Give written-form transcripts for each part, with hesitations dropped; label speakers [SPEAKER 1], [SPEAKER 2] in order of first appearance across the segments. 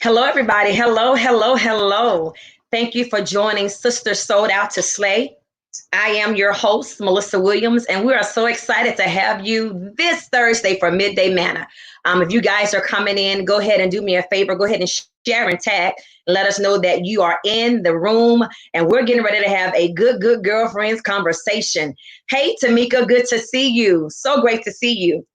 [SPEAKER 1] Hello, everybody. Hello, hello, hello. Thank you for joining Sister Sold Out to Slay. I am your host, Melissa Williams, and we are so excited to have you this Thursday for Midday Manna. If you guys are coming in, go ahead and do me a favor. Go ahead and share and tag. Let us know that you are in the room, and we're getting ready to have a good girlfriends conversation. Hey, Tamika, good to see you. So great to see you.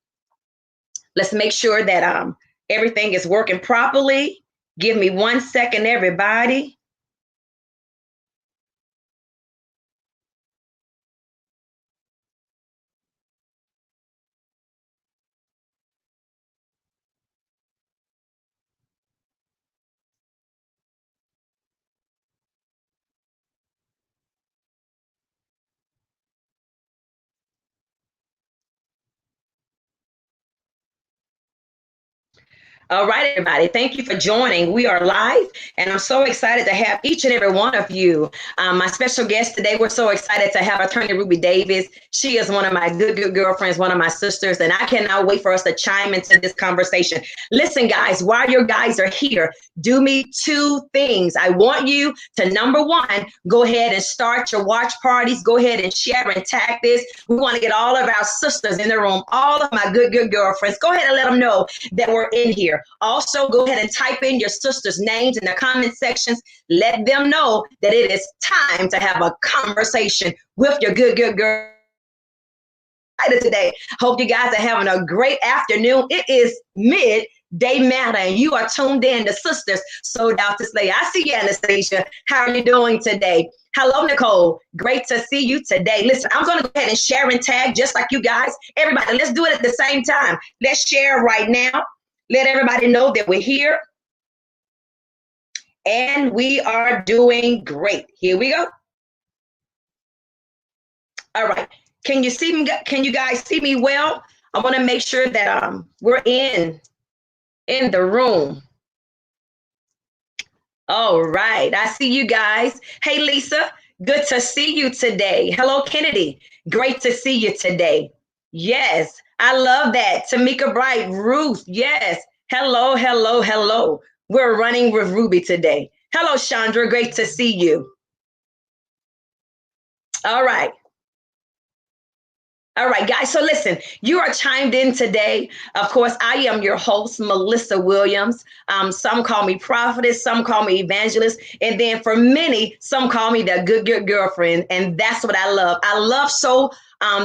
[SPEAKER 1] Let's make sure that everything is working properly. Give me 1 second, everybody. All right, everybody. Thank you for joining. We are live, and I'm so excited to have each and every one of you. My special guest today, we're so excited to have Attorney Ruby Davis. She is one of my good girlfriends, one of my sisters, and I cannot wait for us to chime into this conversation. Listen, guys, while you guys are here, do me two things. I want you to, number one, go ahead and start your watch parties. Go ahead and share and tag this. We want to get all of our sisters in the room, all of my good girlfriends. Go ahead and let them know that we're in here. Also, go ahead and type in your sisters' names in the comment sections. Let them know that it is time to have a conversation with your good girl today. Hope you guys are having a great afternoon. It is midday manna, and you are tuned in to Sisters Sold Out to Slay. I see you, Anastasia. How are you doing today? Hello, Nicole. Great to see you today. Listen, I'm going to go ahead and share and tag just like you guys. Everybody, let's do it at the same time. Let's share right now. Let everybody know that we're here. And we are doing great. Here we go. All right. Can you see me? Can you guys see me well? I want to make sure that we're in the room. All right. I see you guys. Hey, Lisa. Good to see you today. Hello, Kennedy. Great to see you today. Yes. I love that. Tamika Bright, Ruth. Yes. Hello, hello, hello. We're running with Ruby today. Hello, Chandra. Great to see you. All right. All right, guys. So listen, you are chimed in today. Of course, I am your host, Melissa Williams. Some call me prophetess, some call me evangelist. And then for many, some call me the good girlfriend. And that's what I love. I love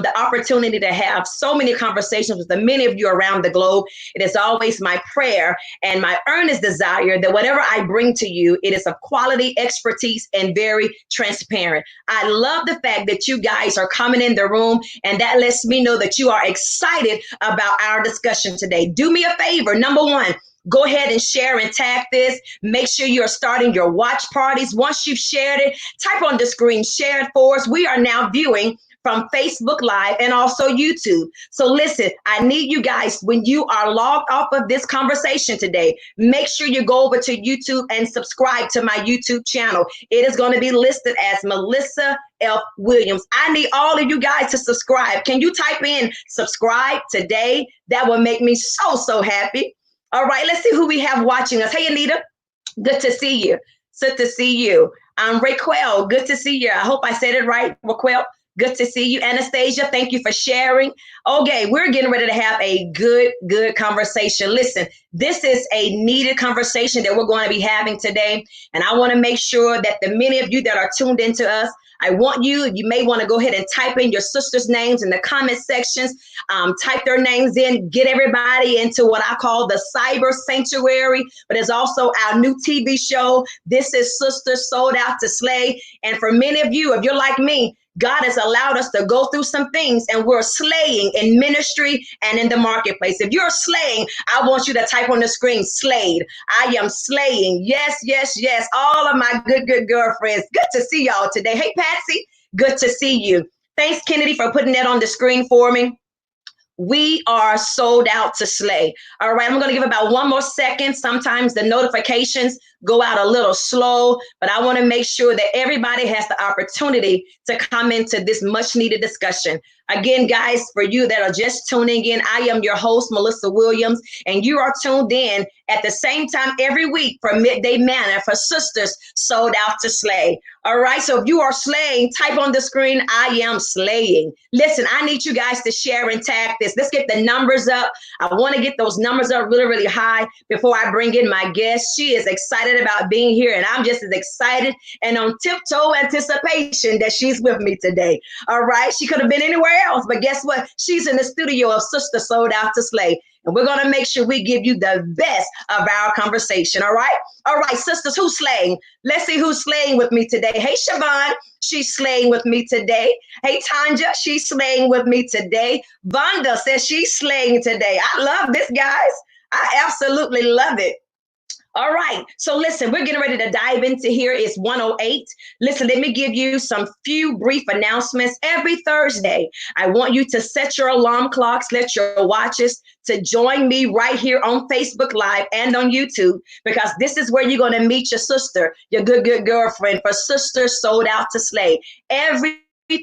[SPEAKER 1] the opportunity to have so many conversations with the many of you around the globe. It is always my prayer and my earnest desire that whatever I bring to you, it is of quality, expertise, and very transparent. I love the fact that you guys are coming in the room, and that lets me know that you are excited about our discussion today. Do me a favor. Number one, go ahead and share and tag this. Make sure you're starting your watch parties. Once you've shared it, type on the screen, share it for us. We are now viewing from Facebook Live and also YouTube. So listen, I need you guys, when you are logged off of this conversation today, make sure you go over to YouTube and subscribe to my YouTube channel. It is going to be listed as Melissa F. Williams. I need all of you guys to subscribe. Can you type in subscribe today? That will make me so happy. All right, let's see who we have watching us. Hey, Anita, good to see you. Good to see you. Raquel, good to see you. I hope I said it right, Raquel. Good to see you. Anastasia, thank you for sharing. Okay, we're getting ready to have a good conversation. Listen, this is a needed conversation that we're going to be having today. And I want to make sure that the many of you that are tuned into us, I want you may want to go ahead and type in your sisters' names in the comment sections. Type their names in, get everybody into what I call the cyber sanctuary, but it's also our new TV show. This is Sisters Sold Out to Slay. And for many of you, if you're like me, God has allowed us to go through some things, and we're slaying in ministry and in the marketplace. If you're slaying, I want you to type on the screen, slayed. I am slaying. Yes. All of my good girlfriends. Good to see y'all today. Hey, Patsy, good to see you. Thanks, Kennedy, for putting that on the screen for me. We are sold out to slay. All right, I'm going to give about one more second. Sometimes the notifications go out a little slow, but I want to make sure that everybody has the opportunity to come into this much needed discussion. Again, guys, for you that are just tuning in, I am your host, Melissa Williams, and you are tuned in at the same time every week for Midday Manna for Sisters Sold Out to Slay. All right, so if you are slaying, type on the screen, I am slaying. Listen, I need you guys to share and tag this. Let's get the numbers up. I want to get those numbers up really, really high before I bring in my guest. She is excited about being here, and I'm just as excited and on tiptoe anticipation that she's with me today. All right, she could have been anywhere else, but guess what? She's in the studio of Sister Sold Out to Slay. And we're going to make sure we give you the best of our conversation. All right. All right, sisters, who's slaying? Let's see who's slaying with me today. Hey, Siobhan, she's slaying with me today. Hey, Tanja, she's slaying with me today. Vonda says she's slaying today. I love this, guys. I absolutely love it. All right. So listen, we're getting ready to dive into here. It's 1:08. Listen, let me give you some few brief announcements. Every Thursday, I want you to set your alarm clocks, let your watches to join me right here on Facebook Live and on YouTube, because this is where you're going to meet your sister, your good girlfriend for Sisters Sold Out to Slay. Every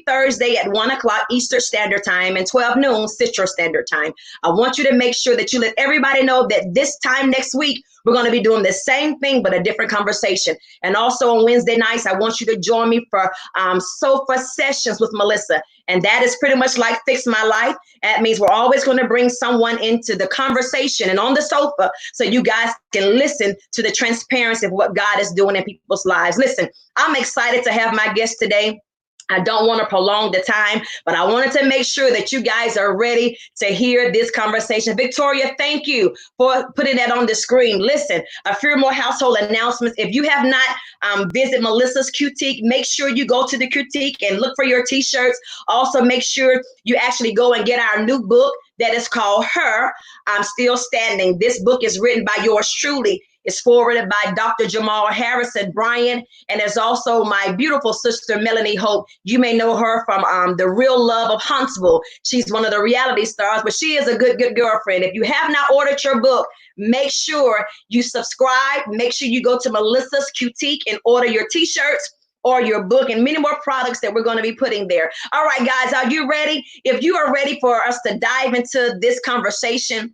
[SPEAKER 1] Thursday at 1 o'clock Eastern Standard Time and 12 noon Central Standard Time. I want you to make sure that you let everybody know that this time next week, we're going to be doing the same thing, but a different conversation. And also on Wednesday nights, I want you to join me for sofa sessions with Melissa. And that is pretty much like Fix My Life. That means we're always going to bring someone into the conversation and on the sofa so you guys can listen to the transparency of what God is doing in people's lives. Listen, I'm excited to have my guest today. I don't want to prolong the time, but I wanted to make sure that you guys are ready to hear this conversation. Victoria, thank you for putting that on the screen. Listen, a few more household announcements. If you have not visited Melissa's Boutique, make sure you go to the Boutique and look for your t-shirts. Also, make sure you actually go and get our new book that is called Her, I'm Still Standing. This book is written by yours truly. It's forwarded by Dr. Jamal Harrison Bryan, and there's also my beautiful sister, Melanie Hope. You may know her from The Real Love of Huntsville. She's one of the reality stars, but she is a good girlfriend. If you have not ordered your book, make sure you subscribe. Make sure you go to Melissa's Boutique and order your t-shirts or your book and many more products that we're going to be putting there. All right, guys, are you ready? If you are ready for us to dive into this conversation,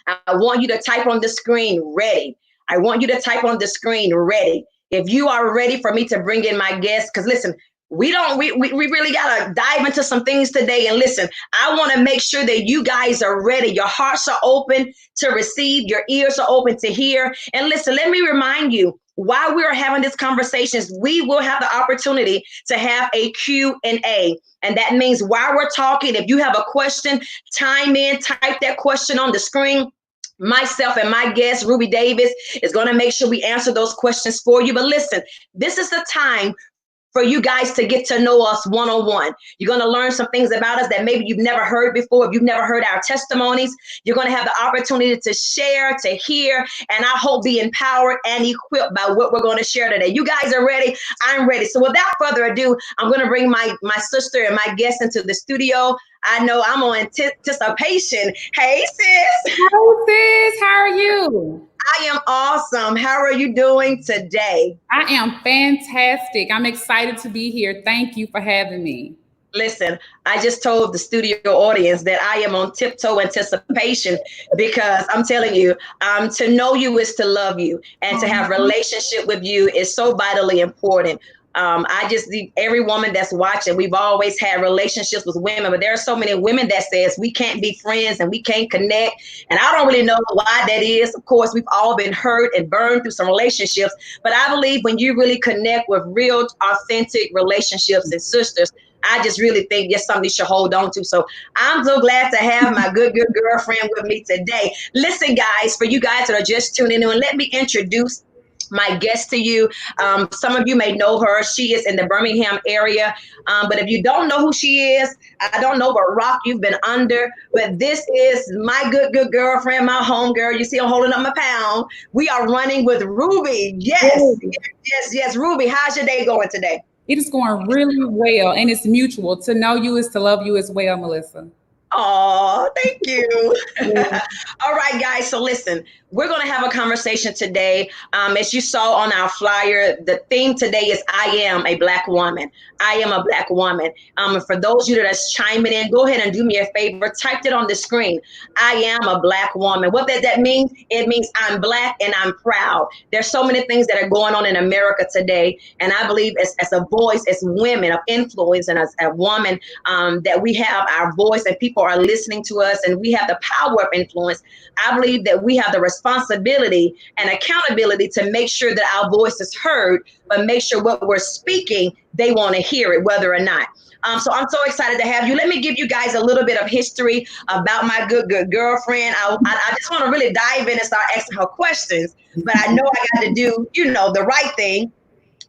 [SPEAKER 1] I want you to type on the screen, ready. I want you to type on the screen, ready. If you are ready for me to bring in my guest, because listen, we really got to dive into some things today. And listen, I want to make sure that you guys are ready. Your hearts are open to receive. Your ears are open to hear. And listen, let me remind you, while we're having these conversations, we will have the opportunity to have a Q&A. And that means while we're talking, if you have a question, chime in, type that question on the screen. Myself and my guest, Ruby Davis, is going to make sure we answer those questions for you. But listen, this is the time for you guys to get to know us one-on-one. You're going to learn some things about us that maybe you've never heard before. If you've never heard our testimonies, you're going to have the opportunity to share, to hear, and I hope be empowered and equipped by what we're going to share today. You guys are ready? I'm ready. So without further ado, I'm going to bring my sister and my guest into the studio. I know I'm on anticipation. Hey, sis.
[SPEAKER 2] Hello, sis. How are you?
[SPEAKER 1] I am awesome. How are you doing today?
[SPEAKER 2] I am fantastic. I'm excited to be here. Thank you for having me.
[SPEAKER 1] Listen, I just told the studio audience that I am on tiptoe anticipation because I'm telling you, to know you is to love you, and to have relationship with you is so vitally important. I just think every woman that's watching, we've always had relationships with women, but there are so many women that says we can't be friends and we can't connect. And I don't really know why that is. Of course, we've all been hurt and burned through some relationships, but I believe when you really connect with real, authentic relationships and sisters, I just really think that's something you should hold on to. So I'm so glad to have my good girlfriend with me today. Listen, guys, for you guys that are just tuning in, let me introduce my guest to you. Some of you may know her. She is in the Birmingham area. But if you don't know who she is, I don't know what rock you've been under, but this is my good girlfriend, my home girl. You see I'm holding up my pound. We are running with Ruby. Yes, Ruby. How's your day going today?
[SPEAKER 2] It is going really well, and it's mutual. To know you is to love you as well, Melissa.
[SPEAKER 1] Oh, thank you.
[SPEAKER 2] Yeah.
[SPEAKER 1] All right, guys. So listen, we're going to have a conversation today. As you saw on our flyer, the theme today is I am a Black woman. I am a Black woman. And for those of you that's chiming in, go ahead and do me a favor. Type it on the screen. I am a Black woman. What does that mean? It means I'm Black and I'm proud. There's so many things that are going on in America today. And I believe as a voice, as women of influence and as a woman, that we have our voice and people are listening to us and we have the power of influence. I believe that we have the responsibility and accountability to make sure that our voice is heard, but make sure what we're speaking, they want to hear it, whether or not. So I'm so excited to have you. Let me give you guys a little bit of history about my good girlfriend. I just want to really dive in and start asking her questions, but I know I got to do, the right thing.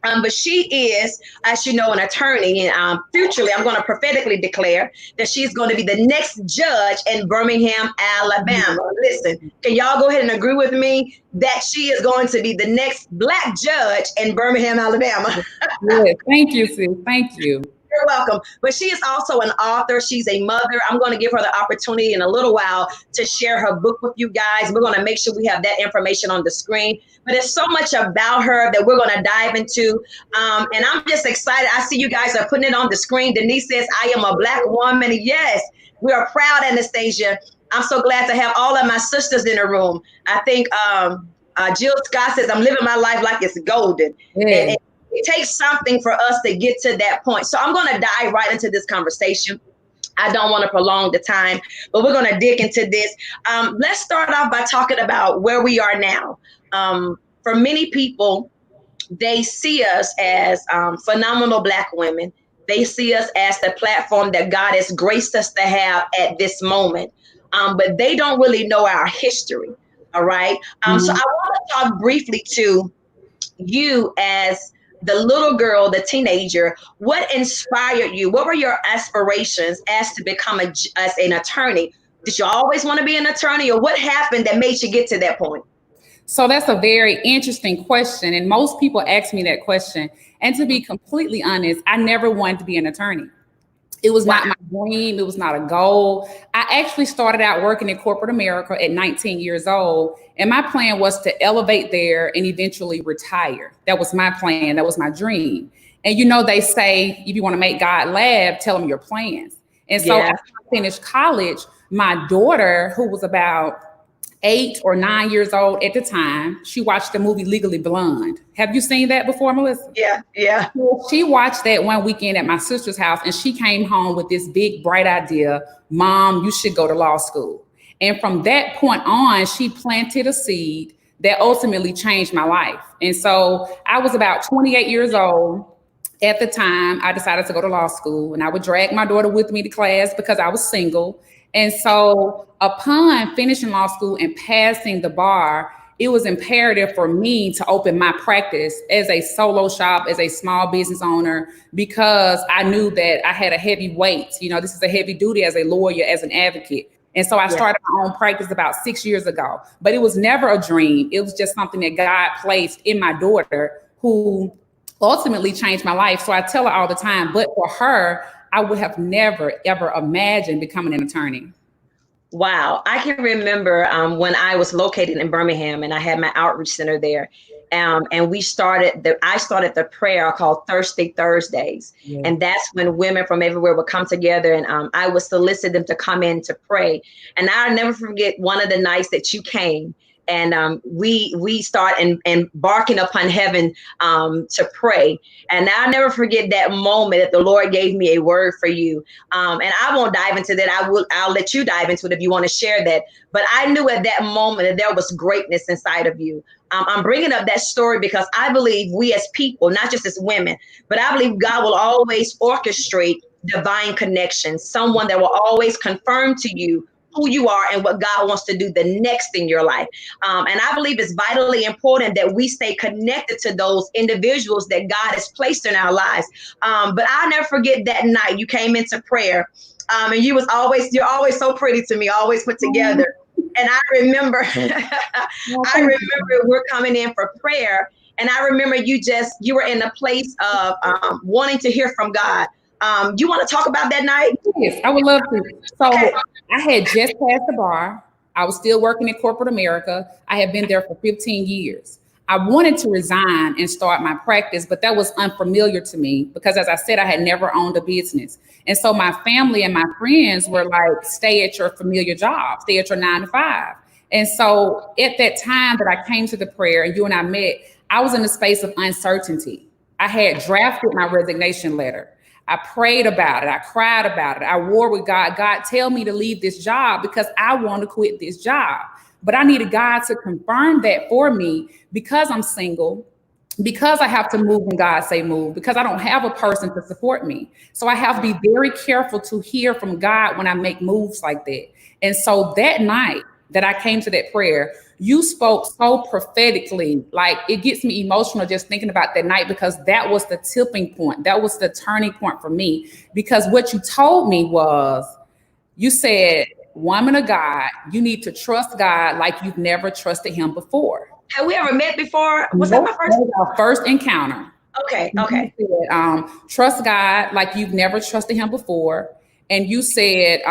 [SPEAKER 1] But she is, as you know, an attorney. And futurely, I'm going to prophetically declare that she's going to be the next judge in Birmingham, Alabama. Listen, can y'all go ahead and agree with me that she is going to be the next Black judge in Birmingham, Alabama?
[SPEAKER 2] Yeah, thank you, sis. Thank you.
[SPEAKER 1] You're welcome. But she is also an author. She's a mother. I'm going to give her the opportunity in a little while to share her book with you guys. We're going to make sure we have that information on the screen. But there's so much about her that we're going to dive into. And I'm just excited. I see you guys are putting it on the screen. Denise says, I am a Black woman. Yes, we are proud, Anastasia. I'm so glad to have all of my sisters in the room. I think Jill Scott says, I'm living my life like it's golden.
[SPEAKER 2] Yeah.
[SPEAKER 1] And it takes something for us to get to that point. So I'm going to dive right into this conversation. I don't want to prolong the time, but we're going to dig into this. Let's start off by talking about where we are now. For many people, they see us as phenomenal Black women. They see us as the platform that God has graced us to have at this moment. But they don't really know our history. All right. So I want to talk briefly to you as the little girl, the teenager. What inspired you? What were your aspirations as to become as an attorney? Did you always want to be an attorney, or what happened that made you get to that point?
[SPEAKER 2] So that's a very interesting question. And most people ask me that question. And to be completely honest, I never wanted to be an attorney. It was not my dream. It was not a goal. I actually started out working in corporate America at 19 years old. And my plan was to elevate there and eventually retire. That was my plan. That was my dream. And they say, if you want to make God laugh, tell him your plans. And so after I finished college, my daughter, who was about 8 or 9 years old at the time, she watched the movie Legally Blonde. Have you seen that before, Melissa?
[SPEAKER 1] Yeah.
[SPEAKER 2] She watched that one weekend at my sister's house, and she came home with this big, bright idea: Mom, you should go to law school. And from that point on, she planted a seed that ultimately changed my life. And so I was about 28 years old at the time. I decided to go to law school, and I would drag my daughter with me to class because I was single. And so upon finishing law school and passing the bar, it was imperative for me to open my practice as a solo shop, as a small business owner, because I knew that I had a heavy weight. This is a heavy duty as a lawyer, as an advocate. And so I started my own practice about 6 years ago. But it was never a dream. It was just something that God placed in my daughter, who ultimately changed my life. So I tell her all the time, but for her, I would have never, ever imagined becoming an attorney.
[SPEAKER 1] Wow. I can remember when I was located in Birmingham and I had my outreach center there. And I started the prayer called Thirsty Thursdays. Yeah. And that's when women from everywhere would come together, and I would solicit them to come in to pray. And I'll never forget one of the nights that you came. And we start embarking upon heaven to pray. And I'll never forget that moment that the Lord gave me a word for you. And I won't dive into that. I'll let you dive into it if you want to share that. But I knew at that moment that there was greatness inside of you. I'm bringing up that story because I believe we as people, not just as women, but I believe God will always orchestrate divine connections, someone that will always confirm to you who you are and what God wants to do the next in your life. And I believe it's vitally important that we stay connected to those individuals that God has placed in our lives. But I'll never forget that night you came into prayer, and you're always so pretty to me, always put together. And I remember, we're coming in for prayer. And I remember you were in a place of wanting to hear from God. You want to talk about that night?
[SPEAKER 2] Yes, I would love to.
[SPEAKER 1] Okay.
[SPEAKER 2] So I had just passed the bar. I was still working in corporate America. I had been there for 15 years. I wanted to resign and start my practice, but that was unfamiliar to me because, as I said, I had never owned a business. And so my family and my friends were like, stay at your familiar job, stay at your 9 to 5. And so at that time that I came to the prayer and you and I met, I was in a space of uncertainty. I had drafted my resignation letter. I prayed about it. I cried about it. I war with God. God, tell me to leave this job because I want to quit this job. But I needed God to confirm that for me because I'm single, because I have to move when God say move, because I don't have a person to support me. So I have to be very careful to hear from God when I make moves like that. And so that night that I came to that prayer, you spoke so prophetically, like it gets me emotional just thinking about that night because that was the tipping point. That was the turning point for me because what you told me was, you said, woman of God, you need to trust God like you've never trusted him before.
[SPEAKER 1] Have we ever met before? Was that
[SPEAKER 2] Nope,
[SPEAKER 1] my
[SPEAKER 2] that
[SPEAKER 1] first?
[SPEAKER 2] was our first encounter.
[SPEAKER 1] Okay.
[SPEAKER 2] You
[SPEAKER 1] Okay.
[SPEAKER 2] said, trust God like you've never trusted him before. And you said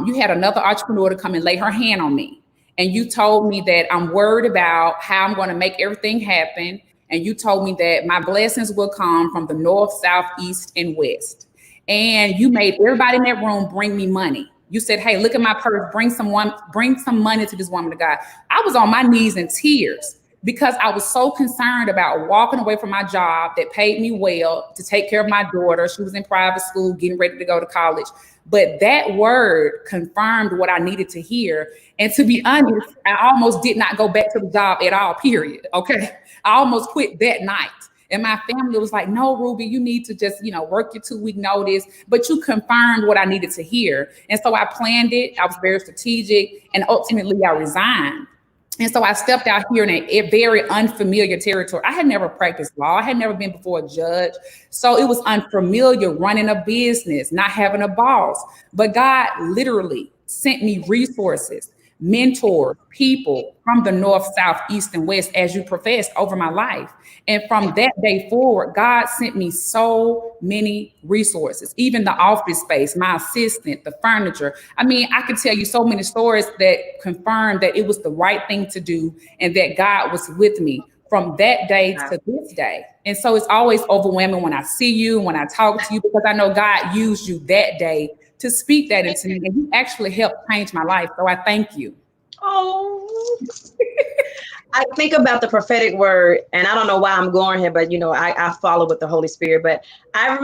[SPEAKER 2] you had another entrepreneur to come and lay her hand on me. And you told me that I'm worried about how I'm going to make everything happen. And you told me that my blessings will come from the north, south, east, and west. And you made everybody in that room bring me money. You said, hey, look at my purse, bring some money to this woman of God. I was on my knees in tears because I was so concerned about walking away from my job that paid me well to take care of my daughter. She was in private school, getting ready to go to college. But that word confirmed what I needed to hear. And to be honest, I almost did not go back to the job at all, period. Okay. I almost quit that night. And my family was like, no, Ruby, you need to just, work your 2-week notice. But you confirmed what I needed to hear. And so I planned it. I was very strategic. And ultimately, I resigned. And so I stepped out here in a very unfamiliar territory. I had never practiced law. I had never been before a judge. So it was unfamiliar running a business, not having a boss. But God literally sent me resources, mentors, people from the north, south, east, and west, as you professed, over my life. And from that day forward, God sent me so many resources, even the office space, my assistant, the furniture. I mean, I could tell you so many stories that confirmed that it was the right thing to do and that God was with me from that day to this day. And so it's always overwhelming when I see you, when I talk to you, because I know God used you that day to speak that into me. And you actually helped change my life. So I thank you.
[SPEAKER 1] Oh, I think about the prophetic word, and I don't know why I'm going here, but I follow with the Holy Spirit. But I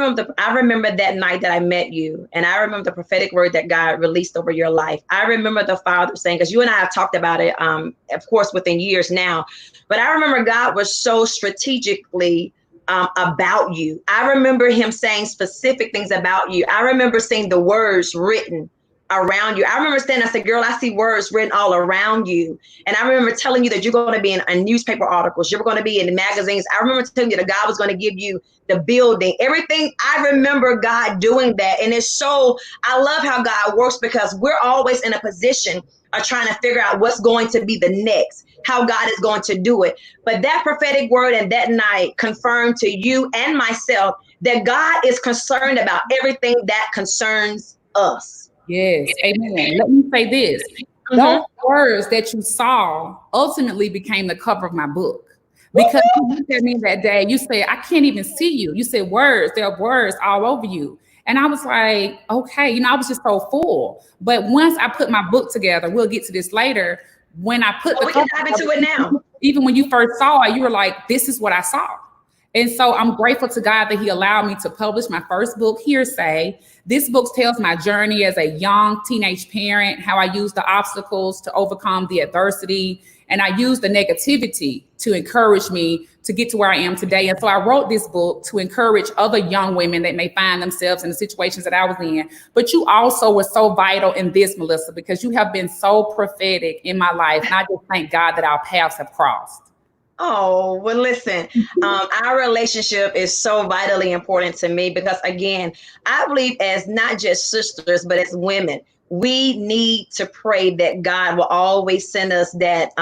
[SPEAKER 1] remember that night that I met you, and I remember the prophetic word that God released over your life. I remember the Father saying, because you and I have talked about it, of course, within years now. But I remember God was so strategically about you. I remember Him saying specific things about you. I remember seeing the words written around you. I remember standing, I said, girl, I see words written all around you. And I remember telling you that you're going to be in newspaper articles. You're going to be in the magazines. I remember telling you that God was going to give you the building, everything. I remember God doing that. And it's so, I love how God works because we're always in a position of trying to figure out what's going to be the next, how God is going to do it. But that prophetic word and that night confirmed to you and myself that God is concerned about everything that concerns us.
[SPEAKER 2] Yes, amen. Let me say this. Those words that you saw ultimately became the cover of my book. Because you looked at me that day, you said, I can't even see you. You said words, there are words all over you. And I was like, okay, I was just so full. But once I put my book together, we'll get to this later. When I put
[SPEAKER 1] we can dive into it now.
[SPEAKER 2] Even when you first saw it, you were like, this is what I saw. And so I'm grateful to God that He allowed me to publish my first book, Hearsay. This book tells my journey as a young teenage parent, how I used the obstacles to overcome the adversity. And I used the negativity to encourage me to get to where I am today. And so I wrote this book to encourage other young women that may find themselves in the situations that I was in. But you also were so vital in this, Melissa, because you have been so prophetic in my life. And I just thank God that our paths have crossed.
[SPEAKER 1] Oh, well, listen, our relationship is so vitally important to me because, again, I believe as not just sisters, but as women, we need to pray that God will always send us that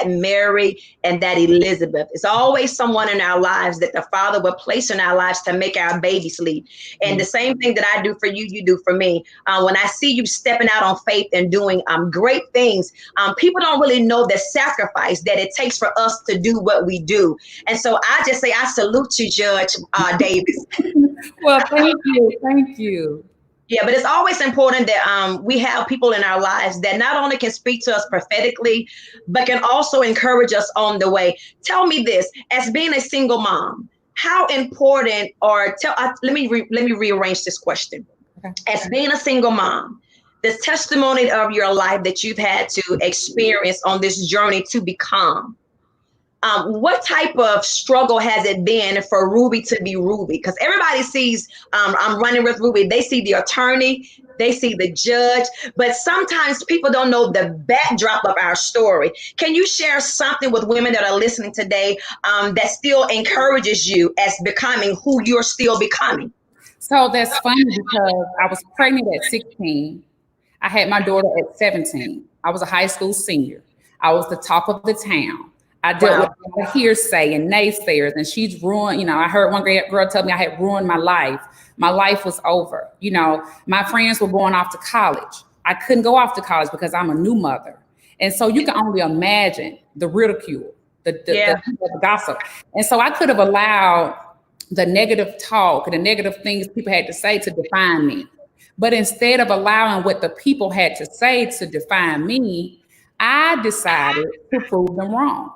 [SPEAKER 1] Mary and that Elizabeth. It's always someone in our lives that the Father will place in our lives to make our babies leap. And the same thing that I do for you, you do for me. When I see you stepping out on faith and doing great things, people don't really know the sacrifice that it takes for us to do what we do. And so I just say, I salute you, Judge Davis.
[SPEAKER 2] Well, thank you. Thank you.
[SPEAKER 1] Yeah, but it's always important that we have people in our lives that not only can speak to us prophetically, but can also encourage us on the way. Tell me this, as being a single mom, how important, or let me rearrange this question. Okay. As being a single mom, the testimony of your life that you've had to experience on this journey to become, what type of struggle has it been for Ruby to be Ruby? Because everybody sees I'm running with Ruby. They see the attorney, they see the judge, but sometimes people don't know the backdrop of our story. Can you share something with women that are listening today that still encourages you as becoming who you're still becoming?
[SPEAKER 2] So that's funny because I was pregnant at 16. I had my daughter at 17. I was a high school senior. I was the talk of the town. I dealt with hearsay and naysayers, and she's ruined. I heard one girl tell me I had ruined my life. My life was over. My friends were going off to college. I couldn't go off to college because I'm a new mother. And so you can only imagine the ridicule, the gossip. And so I could have allowed the negative talk and the negative things people had to say to define me. But instead of allowing what the people had to say to define me, I decided to prove them wrong.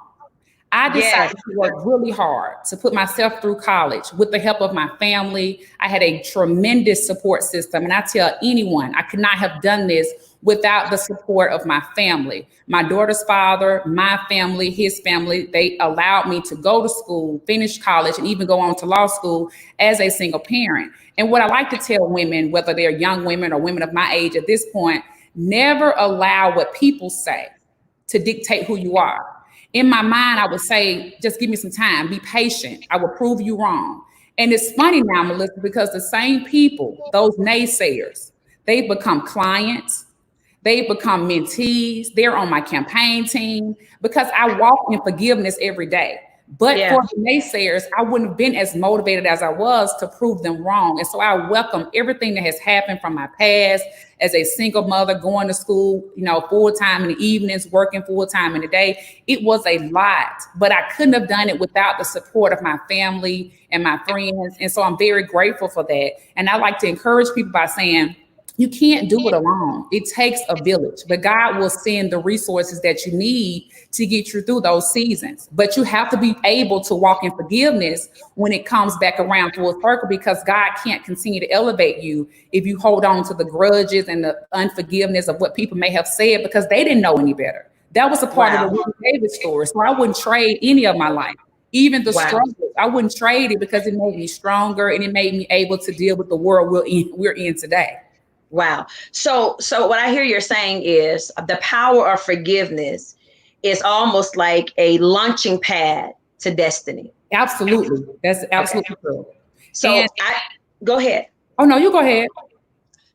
[SPEAKER 2] I decided to work really hard to put myself through college with the help of my family. I had a tremendous support system. And I tell anyone, I could not have done this without the support of my family. My daughter's father, my family, his family, they allowed me to go to school, finish college, and even go on to law school as a single parent. And what I like to tell women, whether they're young women or women of my age at this point, never allow what people say to dictate who you are. In my mind, I would say, just give me some time, be patient. I will prove you wrong. And it's funny now, Melissa, because the same people, those naysayers, they've become clients. They've become mentees. They're on my campaign team because I walk in forgiveness every day. But for the naysayers, I wouldn't have been as motivated as I was to prove them wrong. And so I welcome everything that has happened from my past as a single mother, going to school, full-time in the evenings, working full-time in the day. It was a lot, but I couldn't have done it without the support of my family and my friends. And so I'm very grateful for that. And I like to encourage people by saying, you can't do it alone. It takes a village, but God will send the resources that you need to get you through those seasons. But you have to be able to walk in forgiveness when it comes back around full circle, because God can't continue to elevate you if you hold on to the grudges and the unforgiveness of what people may have said because they didn't know any better. That was a part of the Ruby Davis story. So I wouldn't trade any of my life, even the struggles. I wouldn't trade it because it made me stronger and it made me able to deal with the world we're in today.
[SPEAKER 1] Wow. So what I hear you're saying is the power of forgiveness is almost like a launching pad to destiny.
[SPEAKER 2] Absolutely. That's absolutely true.
[SPEAKER 1] So go ahead.
[SPEAKER 2] Oh, no, you go ahead.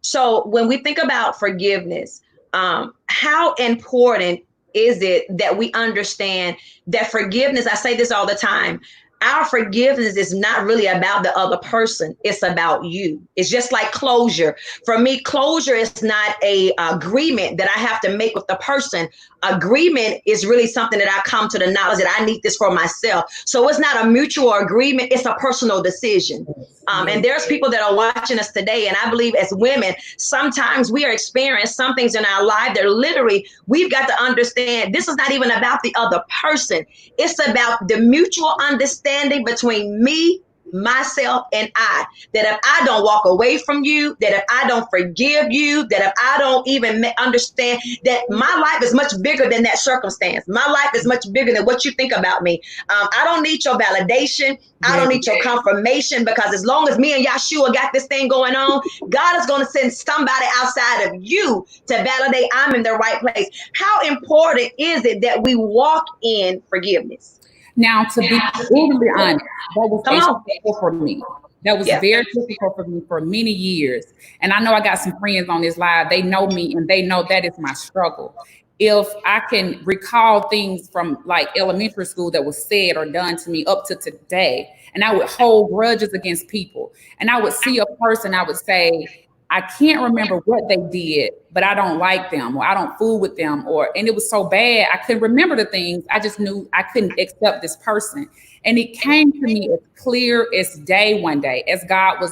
[SPEAKER 1] So when we think about forgiveness, how important is it that we understand that forgiveness, I say this all the time, our forgiveness is not really about the other person. It's about you. It's just like closure. For me, closure is not a agreement that I have to make with the person. Agreement is really something that I come to the knowledge that I need this for myself. So it's not a mutual agreement. It's a personal decision. And there's people that are watching us today. And I believe as women, sometimes we are experiencing some things in our life that literally we've got to understand this is not even about the other person. It's about the mutual understanding between me, myself, and I, that if I don't walk away from you, that if I don't forgive you, that if I don't even understand that my life is much bigger than that circumstance. My life is much bigger than what you think about me. I don't need your validation. I don't need your confirmation, because as long as me and Yahshua got this thing going on, God is going to send somebody outside of you to validate I'm in the right place. How important is it that we walk in forgiveness?
[SPEAKER 2] Now, to be brutally honest, that was a struggle for me. That was
[SPEAKER 1] Yeah.
[SPEAKER 2] very difficult for me for many years. And I know I got some friends on this live. They know me and they know that is my struggle. If I can recall things from like elementary school that was said or done to me up to today, and I would hold grudges against people, and I would see a person, I would say, I can't remember what they did, but I don't like them or I don't fool with them, and it was so bad I couldn't remember the things. I just knew I couldn't accept this person. And it came to me as clear as day one day, as God was,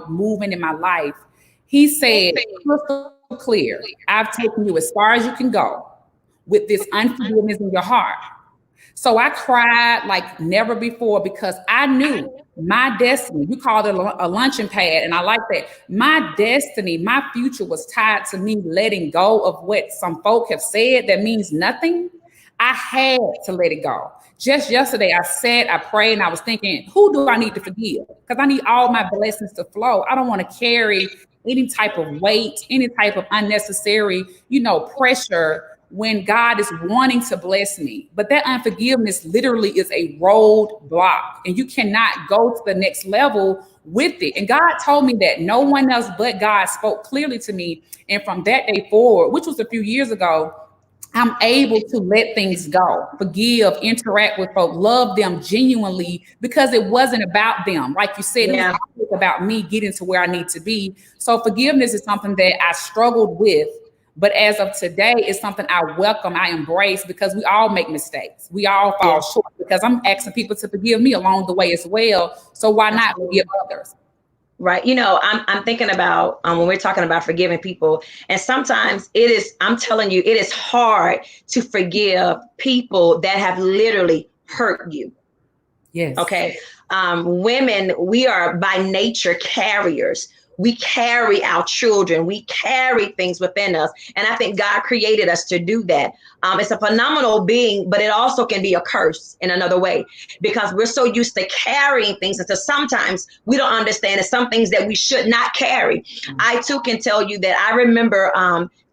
[SPEAKER 2] moving in my life. He said, crystal clear, I've taken you as far as you can go with this unforgiveness in your heart. So I cried like never before because I knew my destiny. You called it a luncheon pad, and I like that. My destiny, my future was tied to me letting go of what some folk have said that means nothing. I had to let it go. Just yesterday, I sat, I prayed, and I was thinking, who do I need to forgive? Because I need all my blessings to flow. I don't want to carry any type of weight, any type of unnecessary, pressure when God is wanting to bless me. But that unforgiveness literally is a roadblock, and you cannot go to the next level with it. And God told me that no one else but God spoke clearly to me. And from that day forward, which was a few years ago, I'm able to let things go, forgive, interact with folks, love them genuinely, because it wasn't about them. Like you said, It was always about me getting to where I need to be. So forgiveness is something that I struggled with. But as of today, it's something I welcome, I embrace, because we all make mistakes. We all fall short, because I'm asking people to forgive me along the way as well. So why not forgive others?
[SPEAKER 1] Right. I'm thinking about when we're talking about forgiving people, and sometimes I'm telling you, it is hard to forgive people that have literally hurt you.
[SPEAKER 2] Yes.
[SPEAKER 1] Okay. Women, we are by nature carriers. We carry our children. We carry things within us. And I think God created us to do that. It's a phenomenal being, but it also can be a curse in another way, because we're so used to carrying things. And so sometimes we don't understand that some things that we should not carry. I too can tell you that I remember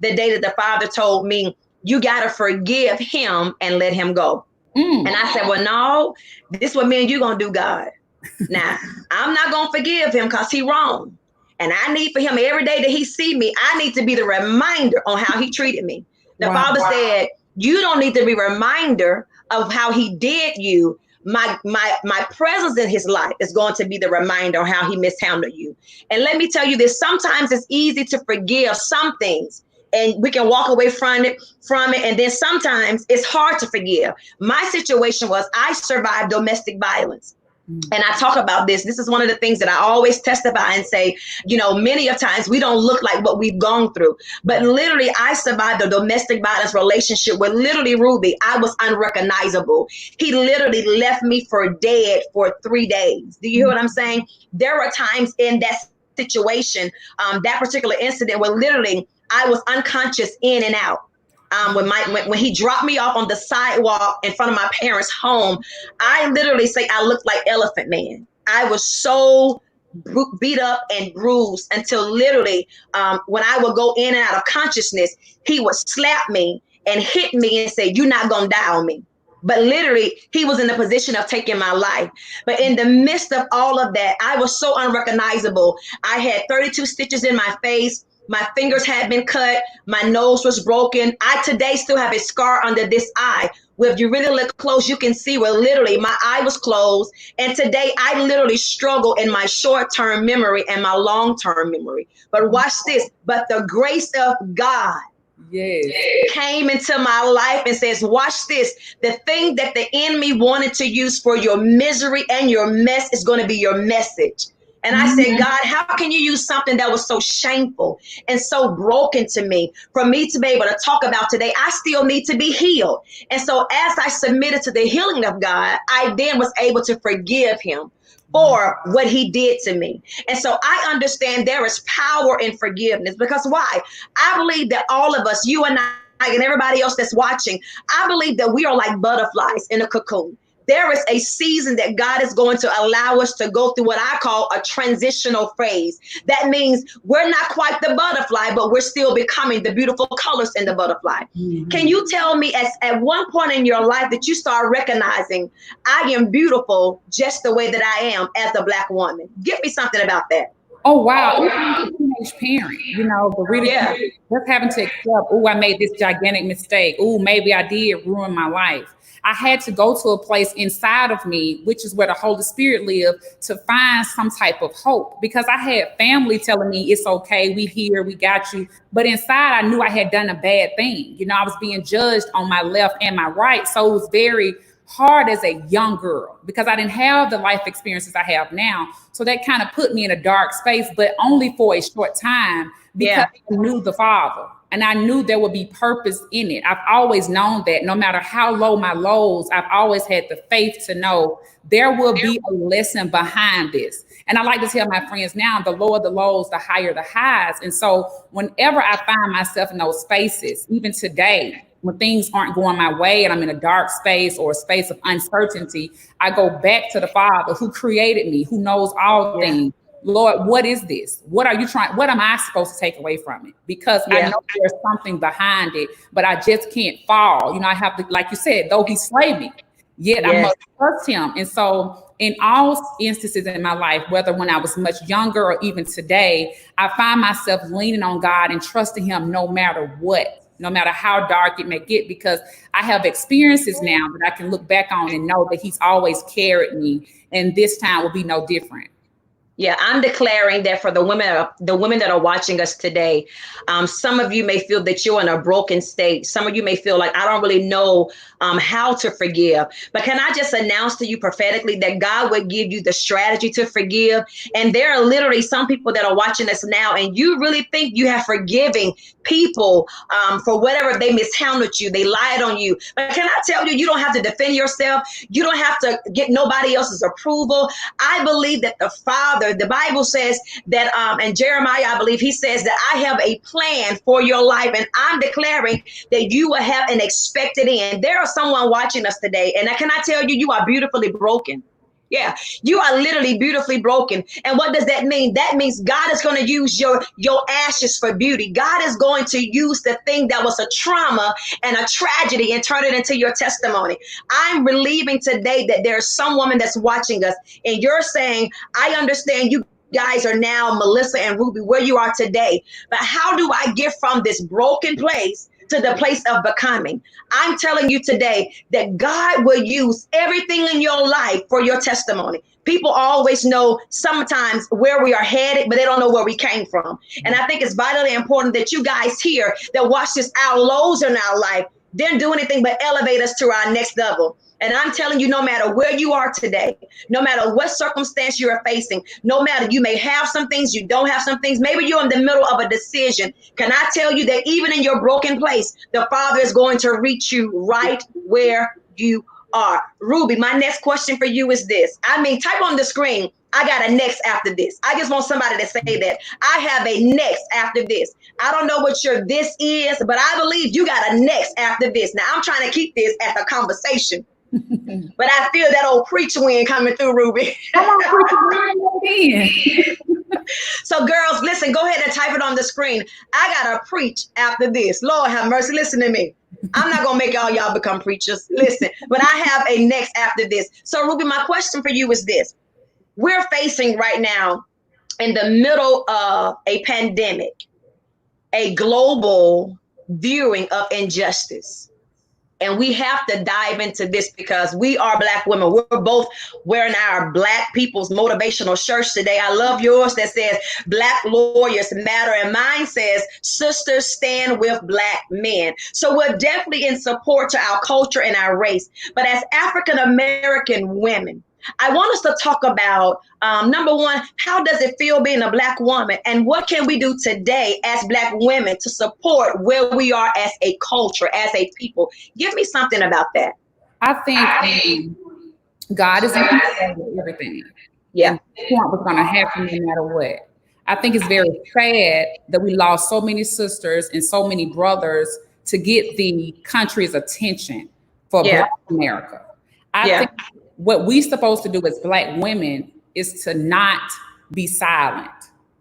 [SPEAKER 1] the day that the Father told me, you got to forgive him and let him go. And I said, well, no, this is what me and you going to do, God. Now, I'm not going to forgive him because he wrong. And I need for him every day that he see me, I need to be the reminder on how he treated me. The Father said, you don't need to be a reminder of how he did you. My presence in his life is going to be the reminder on how he mishandled you. And let me tell you this, sometimes it's easy to forgive some things, and we can walk away from it. And then sometimes it's hard to forgive. My situation was I survived domestic violence. And I talk about this. This is one of the things that I always testify and say, many of times we don't look like what we've gone through. But literally, I survived a domestic violence relationship with literally Ruby. I was unrecognizable. He literally left me for dead for 3 days. Do you hear what I'm saying? There were times in that situation, that particular incident, where literally I was unconscious in and out. When he dropped me off on the sidewalk in front of my parents' home, I literally say I looked like Elephant Man. I was so beat up and bruised until literally when I would go in and out of consciousness, he would slap me and hit me and say, you're not going to die on me. But literally, he was in the position of taking my life. But in the midst of all of that, I was so unrecognizable. I had 32 stitches in my face. My fingers had been cut. My nose was broken. I today still have a scar under this eye. Where if you really look close, you can see where literally my eye was closed. And today I literally struggle in my short-term memory and my long-term memory. But watch this. But the grace of God came into my life and says, watch this. The thing that the enemy wanted to use for your misery and your mess is going to be your message. And I said, God, how can you use something that was so shameful and so broken to me for me to be able to talk about today? I still need to be healed. And so as I submitted to the healing of God, I then was able to forgive him for what he did to me. And so I understand there is power in forgiveness, because why? I believe that all of us, you and I and everybody else that's watching, I believe that we are like butterflies in a cocoon. there is a season that God is going to allow us to go through what I call a transitional phase. That means we're not quite the butterfly, but we're still becoming the beautiful colors in the butterfly. Can you tell me at one point in your life that you start recognizing I am beautiful just the way that I am as a Black woman? Give me something about that.
[SPEAKER 2] Oh, wow. I'm a teenage parent, but really just having to accept, oh, I made this gigantic mistake. Oh, maybe I did ruin my life. I had to go to a place inside of me, which is where the Holy Spirit lived, to find some type of hope, because I had family telling me it's okay, we here, we got you. But inside, I knew I had done a bad thing. I was being judged on my left and my right. So it was very hard as a young girl because I didn't have the life experiences I have now. So that kind of put me in a dark space, but only for a short time, because I knew the Father and I knew there would be purpose in it. I've always known that no matter how low my lows, I've always had the faith to know there will be a lesson behind this. And I like to tell my friends now, the lower the lows, the higher the highs. And so whenever I find myself in those spaces, even today, when things aren't going my way and I'm in a dark space or a space of uncertainty, I go back to the Father who created me, who knows all things. Lord, what is this? What are you trying? What am I supposed to take away from it? Because I know there's something behind it, but I just can't fall. I have to, like you said, though he slayed me, yet I must trust him. And so in all instances in my life, whether when I was much younger or even today, I find myself leaning on God and trusting him no matter what. No matter how dark it may get, because I have experiences now that I can look back on and know that he's always carried me, and this time will be no different.
[SPEAKER 1] Yeah, I'm declaring that for the women that are watching us today, some of you may feel that you're in a broken state. Some of you may feel like I don't really know how to forgive. But can I just announce to you prophetically that God would give you the strategy to forgive? And there are literally some people that are watching us now, and you really think you have forgiving people for whatever they mishandled you, they lied on you. But can I tell you, you don't have to defend yourself. You don't have to get nobody else's approval. I believe that the Father, the Bible says that, and Jeremiah, I believe he says that I have a plan for your life, and I'm declaring that you will have an expected end. There are someone watching us today, and can I tell you, you are beautifully broken. Yeah, you are literally beautifully broken. And what does that mean? That means God is going to use your ashes for beauty. God is going to use the thing that was a trauma and a tragedy and turn it into your testimony. I'm believing today that there's some woman that's watching us, and you're saying, I understand you guys are now Melissa and Ruby where you are today, but how do I get from this broken place to the place of becoming? I'm telling you today that God will use everything in your life for your testimony. People always know sometimes where we are headed, but they don't know where we came from. And I think it's vitally important that you guys here that watch this, our lows in our life didn't do anything but elevate us to our next level. And I'm telling you, no matter where you are today, no matter what circumstance you are facing, no matter, you may have some things, you don't have some things, maybe you're in the middle of a decision. Can I tell you that even in your broken place, the Father is going to reach you right where you are. Ruby, my next question for you is this. Type on the screen, I got a next after this. I just want somebody to say that. I have a next after this. I don't know what your this is, but I believe you got a next after this. Now, I'm trying to keep this as a conversation. But I feel that old preacher wind coming through, Ruby.
[SPEAKER 2] Come on, preacher wind.
[SPEAKER 1] So girls, listen, go ahead and type it on the screen. I got to preach after this. Lord have mercy. Listen to me. I'm not going to make all y'all become preachers. Listen, but I have a next after this. So Ruby, my question for you is this. We're facing right now, in the middle of a pandemic, a global viewing of injustice. And we have to dive into this because we are Black women. We're both wearing our Black people's motivational shirts today. I love yours that says Black lawyers matter. And mine says sisters stand with Black men. So we're definitely in support to our culture and our race. But as African-American women, I want us to talk about, number one, how does it feel being a Black woman? And what can we do today as Black women to support where we are as a culture, as a people? Give me something about that.
[SPEAKER 2] I think God is in control of everything.
[SPEAKER 1] Yeah.
[SPEAKER 2] And this point was going to happen no matter what. I think it's very sad that we lost so many sisters and so many brothers to get the country's attention for Black America. I think what we supposed to do as Black women is to not be silent.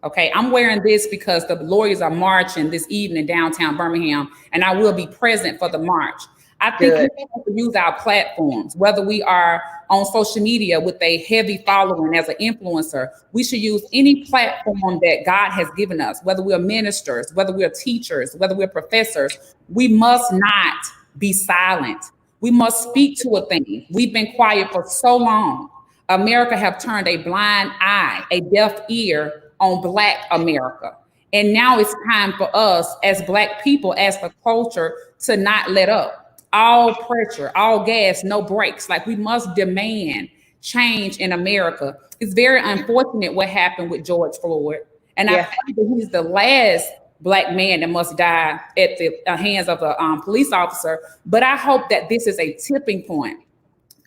[SPEAKER 2] Okay, I'm wearing this because the lawyers are marching this evening downtown Birmingham, and I will be present for the march. I think we have to use our platforms, whether we are on social media with a heavy following as an influencer. We should use any platform that God has given us, whether we're ministers, whether we're teachers, whether we're professors. We must not be silent. We must speak to a thing. We've been quiet for so long. America have turned a blind eye, a deaf ear on Black America. And now it's time for us as Black people, as the culture, to not let up. All pressure, all gas, no brakes. Like, we must demand change in America. It's very unfortunate what happened with George Floyd. And I think that he's the last Black man that must die at the hands of a police officer. But I hope that this is a tipping point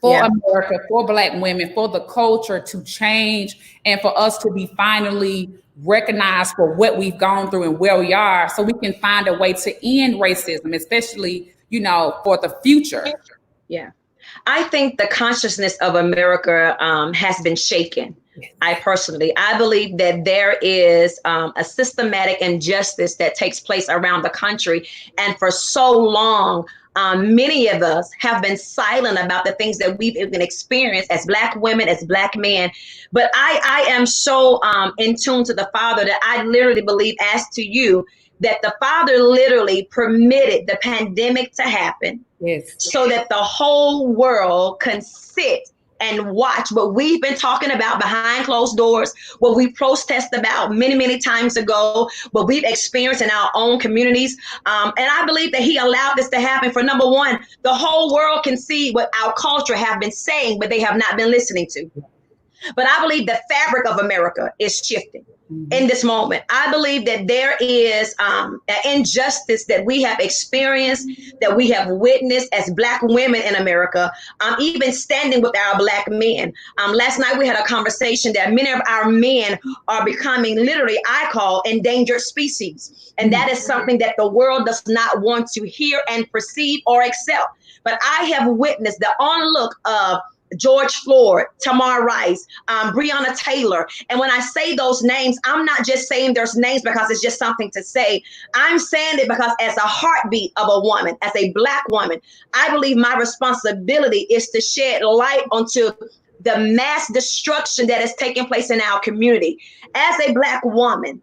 [SPEAKER 2] for America, for Black women, for the culture to change, and for us to be finally recognized for what we've gone through and where we are, so we can find a way to end racism, especially, you know, for the future.
[SPEAKER 1] Yeah. I think the consciousness of America has been shaken. I believe that there is a systematic injustice that takes place around the country. And for so long, many of us have been silent about the things that we've been experienced as Black women, as Black men. But I am so in tune to the Father that I literally believe, as to you, that the Father literally permitted the pandemic to happen so that the whole world can sit and watch what we've been talking about behind closed doors, what we protested about many, many times ago, what we've experienced in our own communities. And I believe that he allowed this to happen for, number one, the whole world can see what our culture have been saying, but they have not been listening to. But I believe the fabric of America is shifting in this moment. I believe that there is an injustice that we have experienced, that we have witnessed as Black women in America, even standing with our Black men. Last night we had a conversation that many of our men are becoming, literally, I call endangered species. And that is something that the world does not want to hear and perceive or accept. But I have witnessed the onlook of George Floyd, Tamar Rice, Breonna Taylor. And when I say those names, I'm not just saying those names because it's just something to say. I'm saying it because as a heartbeat of a woman, as a Black woman, I believe my responsibility is to shed light onto the mass destruction that is taking place in our community. As a Black woman,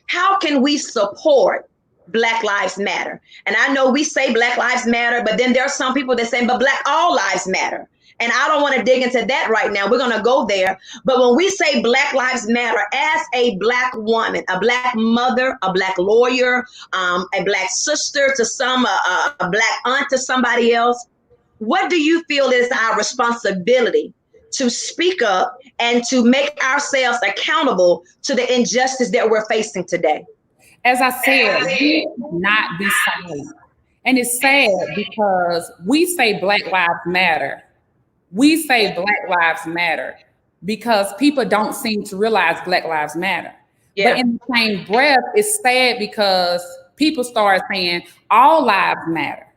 [SPEAKER 1] how can we support Black Lives Matter? And I know we say Black Lives Matter, but then there are some people that say, but Black all lives matter. And I don't want to dig into that right now. We're going to go there. But when we say Black Lives Matter, as a Black woman, a Black mother, a Black lawyer, a Black sister to some, a Black aunt to somebody else, what do you feel is our responsibility to speak up and to make ourselves accountable to the injustice that we're facing today?
[SPEAKER 2] As I said, we not be silent. And it's sad because we say Black Lives Matter. We say Black Lives Matter because people don't seem to realize Black Lives Matter. But in the same breath, it's sad because people start saying all lives matter.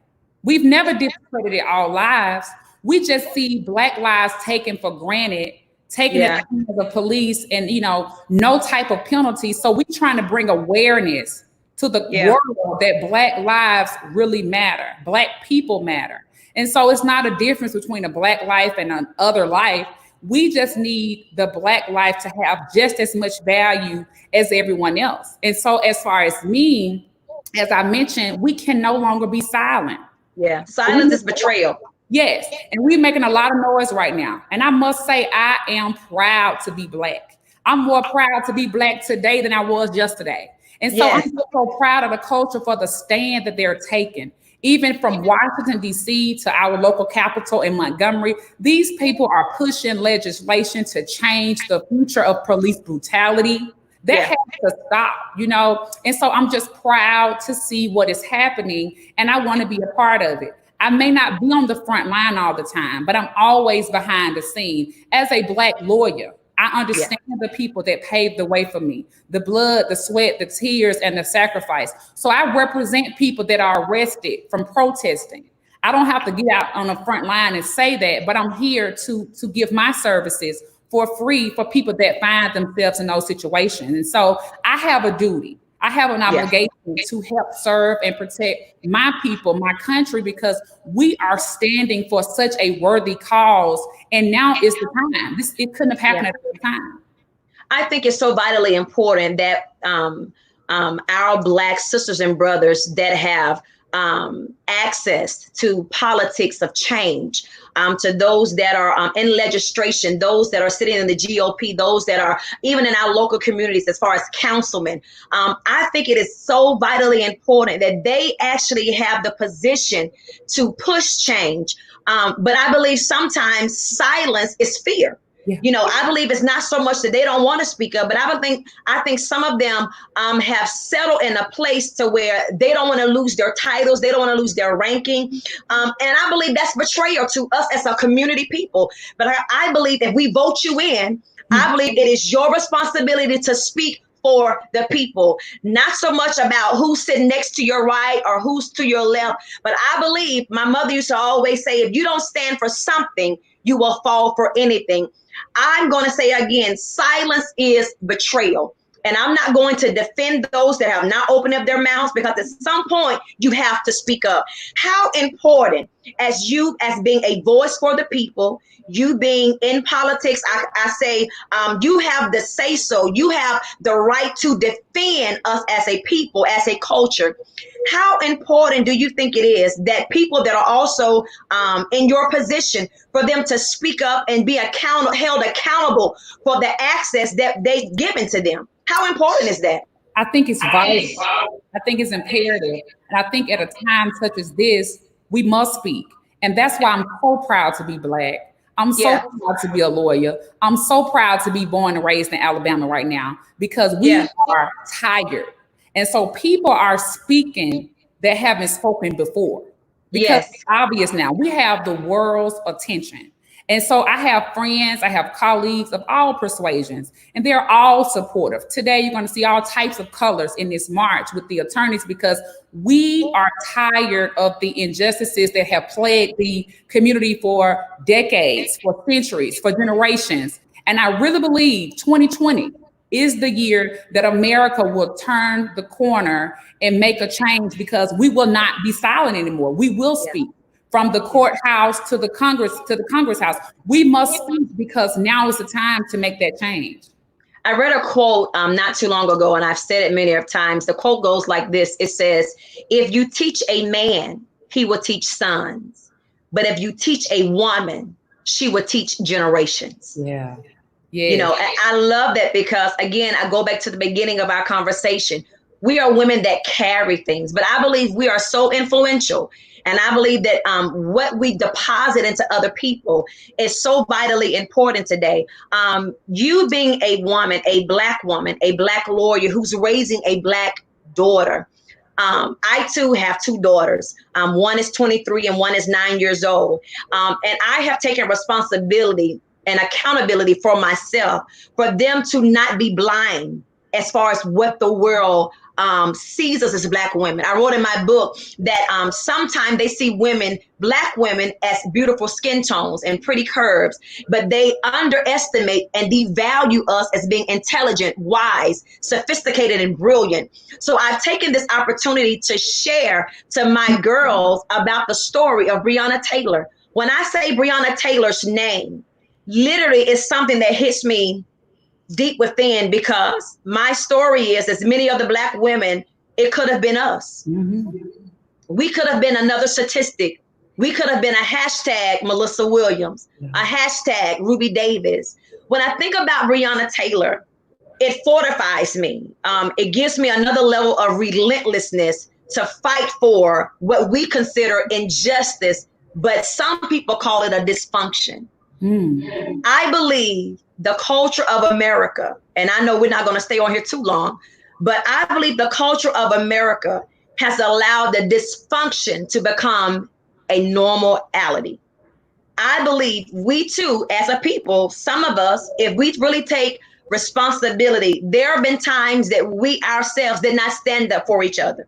[SPEAKER 2] We've never discredited all lives. We just see Black lives taken for granted, taken at the hands of the police, and, you know, no type of penalty. So we're trying to bring awareness to the world that Black lives really matter. Black people matter. And so it's not a difference between a Black life and another life. We just need the Black life to have just as much value as everyone else. And so as far as me, as I mentioned, we can no longer be silent.
[SPEAKER 1] Yeah, silence is betrayal.
[SPEAKER 2] Yes, and we're making a lot of noise right now. And I must say, I am proud to be Black. I'm more proud to be Black today than I was yesterday. And so I'm so proud of the culture for the stand that they're taking. Even from Washington, D.C. to our local capital in Montgomery, these people are pushing legislation to change the future of police brutality. That has to stop, you know? And so I'm just proud to see what is happening, and I want to be a part of it. I may not be on the front line all the time, but I'm always behind the scene. As a Black lawyer, I understand the people that paved the way for me, the blood, the sweat, the tears, and the sacrifice. So I represent people that are arrested from protesting. I don't have to get out on the front line and say that, but I'm here to give my services for free for people that find themselves in those situations. And so I have a duty. I have an obligation to help serve and protect my people, my country, because we are standing for such a worthy cause. And now is the time. It couldn't have happened at the time.
[SPEAKER 1] I think it's so vitally important that our Black sisters and brothers that have access to politics of change, to those that are in legislation, those that are sitting in the GOP, those that are even in our local communities as far as councilmen. I think it is so vitally important that they actually have the position to push change. But I believe sometimes silence is fear. Yeah. You know, I believe it's not so much that they don't want to speak up, but I think some of them have settled in a place to where they don't want to lose their titles, they don't want to lose their ranking, and I believe that's betrayal to us as a community people. But I believe if we vote you in, I believe it is your responsibility to speak for the people, not so much about who's sitting next to your right or who's to your left. But I believe my mother used to always say, if you don't stand for something, you will fall for anything. I'm going to say again, silence is betrayal. And I'm not going to defend those that have not opened up their mouths, because at some point you have to speak up. How important as being a voice for the people, you being in politics, I say you have the say so. You have the right to defend us as a people, as a culture. How important do you think it is that people that are also in your position, for them to speak up and be held accountable for the access that they've given to them? How important is that?
[SPEAKER 2] I think it's vital. I think it's imperative. And I think at a time such as this, we must speak. And that's why I'm so proud to be Black. I'm so proud to be a lawyer. I'm so proud to be born and raised in Alabama right now, because we are tired. And so people are speaking that haven't spoken before, because it's obvious now. We have the world's attention. And so I have friends, I have colleagues of all persuasions, and they're all supportive. Today, you're going to see all types of colors in this march with the attorneys, because we are tired of the injustices that have plagued the community for decades, for centuries, for generations. And I really believe 2020 is the year that America will turn the corner and make a change, because we will not be silent anymore. We will speak. From the courthouse to the Congress House, we must speak, because now is the time to make that change.
[SPEAKER 1] I read a quote not too long ago, and I've said it many times. The quote goes like this. It says, if you teach a man, he will teach sons. But if you teach a woman, she will teach generations.
[SPEAKER 2] Yeah.
[SPEAKER 1] You know, I love that, because again, I go back to the beginning of our conversation. We are women that carry things, but I believe we are so influential. And I believe that what we deposit into other people is so vitally important today. You being a woman, a Black lawyer who's raising a Black daughter. I too have two daughters. One is 23 and one is 9 years old. And I have taken responsibility and accountability for myself, for them to not be blind as far as what the world sees us as Black women. I wrote in my book that sometimes they see women, Black women, as beautiful skin tones and pretty curves, but they underestimate and devalue us as being intelligent, wise, sophisticated, and brilliant. So I've taken this opportunity to share to my girls about the story of Breonna Taylor. When I say Breonna Taylor's name, literally it's something that hits me deep within, because my story is, as many other Black women, it could have been us. Mm-hmm. We could have been another statistic. We could have been a hashtag Melissa Williams, a hashtag Ruby Davis. When I think about Breonna Taylor, it fortifies me. It gives me another level of relentlessness to fight for what we consider injustice, but some people call it a dysfunction. I believe the culture of America, and I know we're not going to stay on here too long, but I believe the culture of America has allowed the dysfunction to become a normality. I believe we too, as a people, some of us, if we really take responsibility, there have been times that we ourselves did not stand up for each other.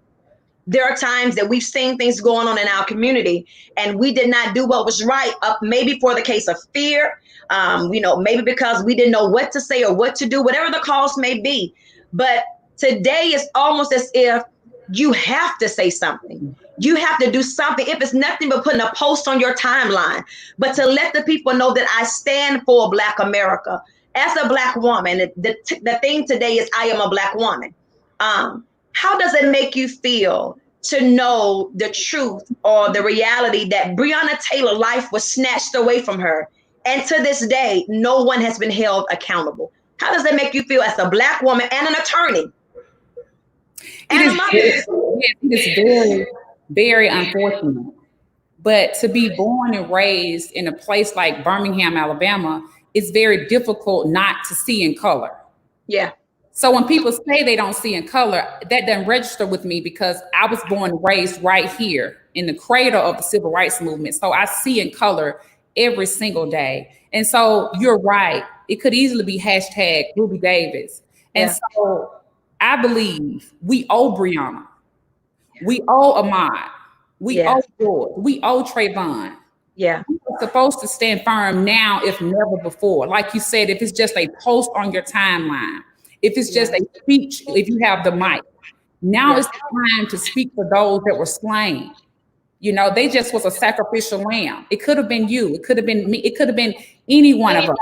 [SPEAKER 1] There are times that we've seen things going on in our community and we did not do what was right, maybe for the case of fear, maybe because we didn't know what to say or what to do, whatever the cause may be. But today is almost as if you have to say something. You have to do something. If it's nothing but putting a post on your timeline, but to let the people know that I stand for Black America. As a Black woman, the thing today is I am a Black woman. How does it make you feel to know the truth or the reality that Breonna Taylor's life was snatched away from her? And to this day, no one has been held accountable. How does it make you feel as a Black woman and an attorney?
[SPEAKER 2] It is very, very unfortunate. But to be born and raised in a place like Birmingham, Alabama, it's very difficult not to see in color.
[SPEAKER 1] Yeah.
[SPEAKER 2] So when people say they don't see in color, that doesn't register with me because I was born and raised right here in the cradle of the civil rights movement. So I see in color every single day. And so you're right. It could easily be hashtag Ruby Davis. And so I believe we owe Breonna. We owe Ahmaud. We owe George. We owe Trayvon.
[SPEAKER 1] Yeah.
[SPEAKER 2] We're supposed to stand firm now, if never before. Like you said, if it's just a post on your timeline, if it's just a speech, if you have the mic, now is the time to speak for those that were slain. You know, they just was a sacrificial lamb. It could have been you. It could have been me. It could have been any one of us.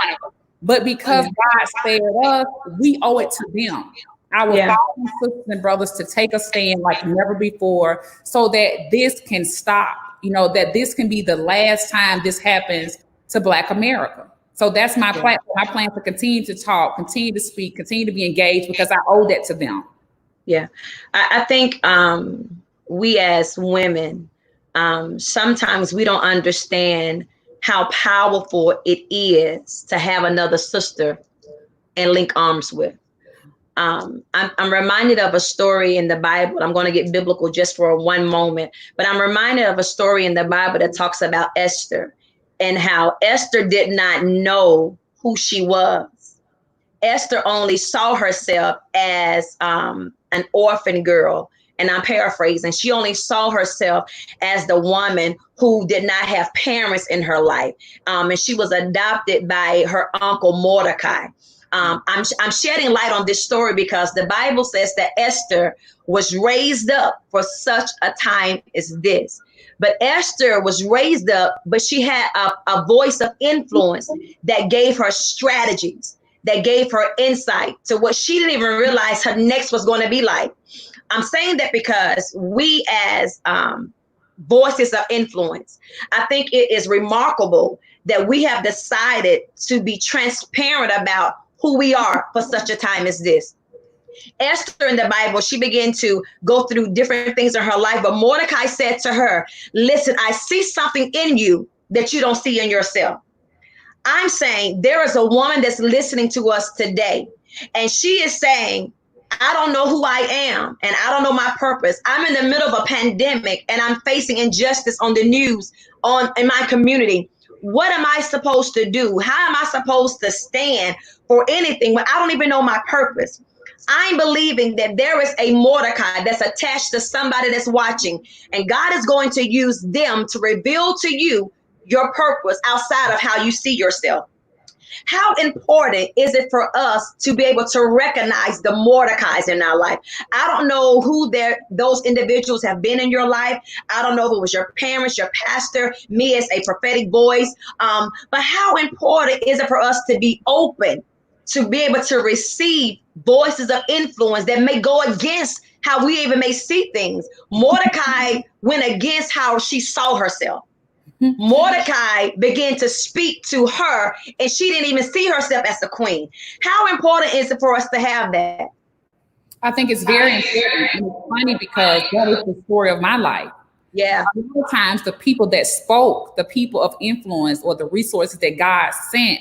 [SPEAKER 2] But because God spared us, we owe it to them. Our fathers, sisters, and brothers to take a stand like never before so that this can stop, that this can be the last time this happens to Black America. So that's my plan. My plan to continue to talk, continue to speak, continue to be engaged because I owe that to them.
[SPEAKER 1] Yeah. I think we as women, sometimes we don't understand how powerful it is to have another sister and link arms with. I'm reminded of a story in the Bible. I'm going to get biblical just for one moment, but I'm reminded of a story in the Bible that talks about Esther and how Esther did not know who she was. Esther only saw herself as an orphan girl. And I'm paraphrasing. She only saw herself as the woman who did not have parents in her life. And she was adopted by her uncle Mordecai. I'm shedding light on this story because the Bible says that Esther was raised up for such a time as this. But Esther was raised up, but she had a voice of influence that gave her strategies, that gave her insight to what she didn't even realize her next was going to be like. I'm saying that because we as voices of influence, I think it is remarkable that we have decided to be transparent about who we are for such a time as this. Esther in the Bible, she began to go through different things in her life, but Mordecai said to her, listen, I see something in you that you don't see in yourself. I'm saying there is a woman that's listening to us today, and she is saying, I don't know who I am, and I don't know my purpose. I'm in the middle of a pandemic, and I'm facing injustice on the news, in my community. What am I supposed to do? How am I supposed to stand for anything when I don't even know my purpose? I'm believing that there is a Mordecai that's attached to somebody that's watching, and God is going to use them to reveal to you your purpose outside of how you see yourself. How important is it for us to be able to recognize the Mordecais in our life? I don't know who those individuals have been in your life. I don't know if it was your parents, your pastor, me as a prophetic voice. But how important is it for us to be open, to be able to receive voices of influence that may go against how we even may see things? Mordecai went against how she saw herself. Mordecai began to speak to her, and she didn't even see herself as the queen. How important is it for us to have that?
[SPEAKER 2] I think it's very important. And it's funny because that is the story of my life.
[SPEAKER 1] Yeah.
[SPEAKER 2] A lot of times the people that spoke, the people of influence or the resources that God sent,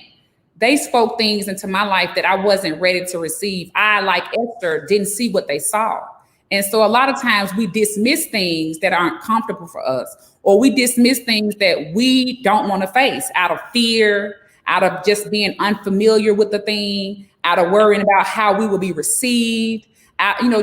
[SPEAKER 2] they spoke things into my life that I wasn't ready to receive. I, like Esther, didn't see what they saw. And so a lot of times we dismiss things that aren't comfortable for us, or we dismiss things that we don't want to face out of fear, out of just being unfamiliar with the thing, out of worrying about how we will be received,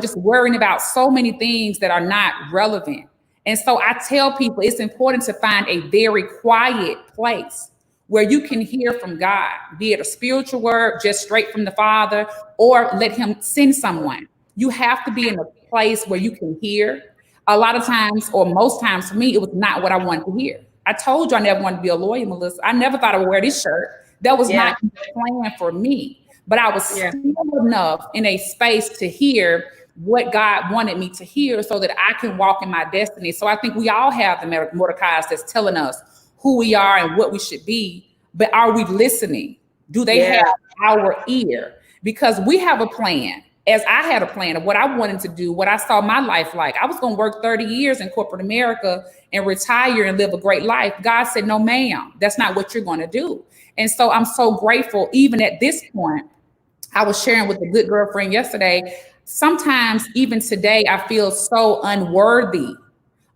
[SPEAKER 2] just worrying about so many things that are not relevant. And so I tell people it's important to find a very quiet place where you can hear from God, be it a spiritual word just straight from the Father, or let him send someone. You have to be in a place where you can hear. A lot of times, or most times for me, it was not what I wanted to hear. I told you I never wanted to be a lawyer, Melissa. I never thought I would wear this shirt. That was not the plan for me. But I was still enough in a space to hear what God wanted me to hear so that I can walk in my destiny. So I think we all have the Mordecais that's telling us who we are and what we should be, but are we listening? Do they have our ear? Because we have a plan, as I had a plan of what I wanted to do, what I saw my life like. I was going to work 30 years in corporate America and retire and live a great life. God said, no, ma'am, that's not what you're going to do. And so I'm so grateful, even at this point. I was sharing with a good girlfriend yesterday, sometimes even today, I feel so unworthy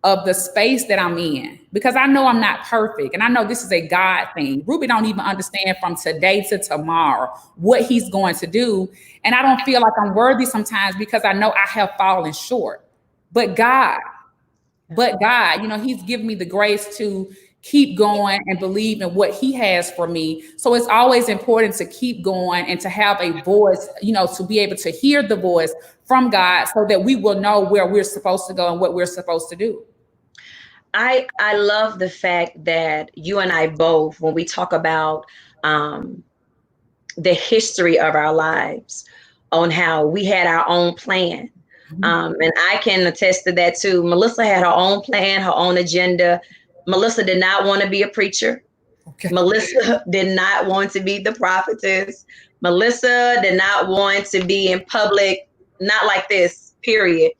[SPEAKER 2] of the space that I'm in because I know I'm not perfect. And I know this is a God thing. Ruby don't even understand from today to tomorrow what he's going to do. And I don't feel like I'm worthy sometimes because I know I have fallen short. But God, he's given me the grace to keep going and believe in what he has for me. So it's always important to keep going and to have a voice, to be able to hear the voice from God so that we will know where we're supposed to go and what we're supposed to do.
[SPEAKER 1] I love the fact that you and I both, when we talk about the history of our lives, on how we had our own plan. And I can attest to that too. Melissa had her own plan, her own agenda. Melissa did not want to be a preacher. Okay. Melissa did not want to be the prophetess. Melissa did not want to be in public, not like this, period.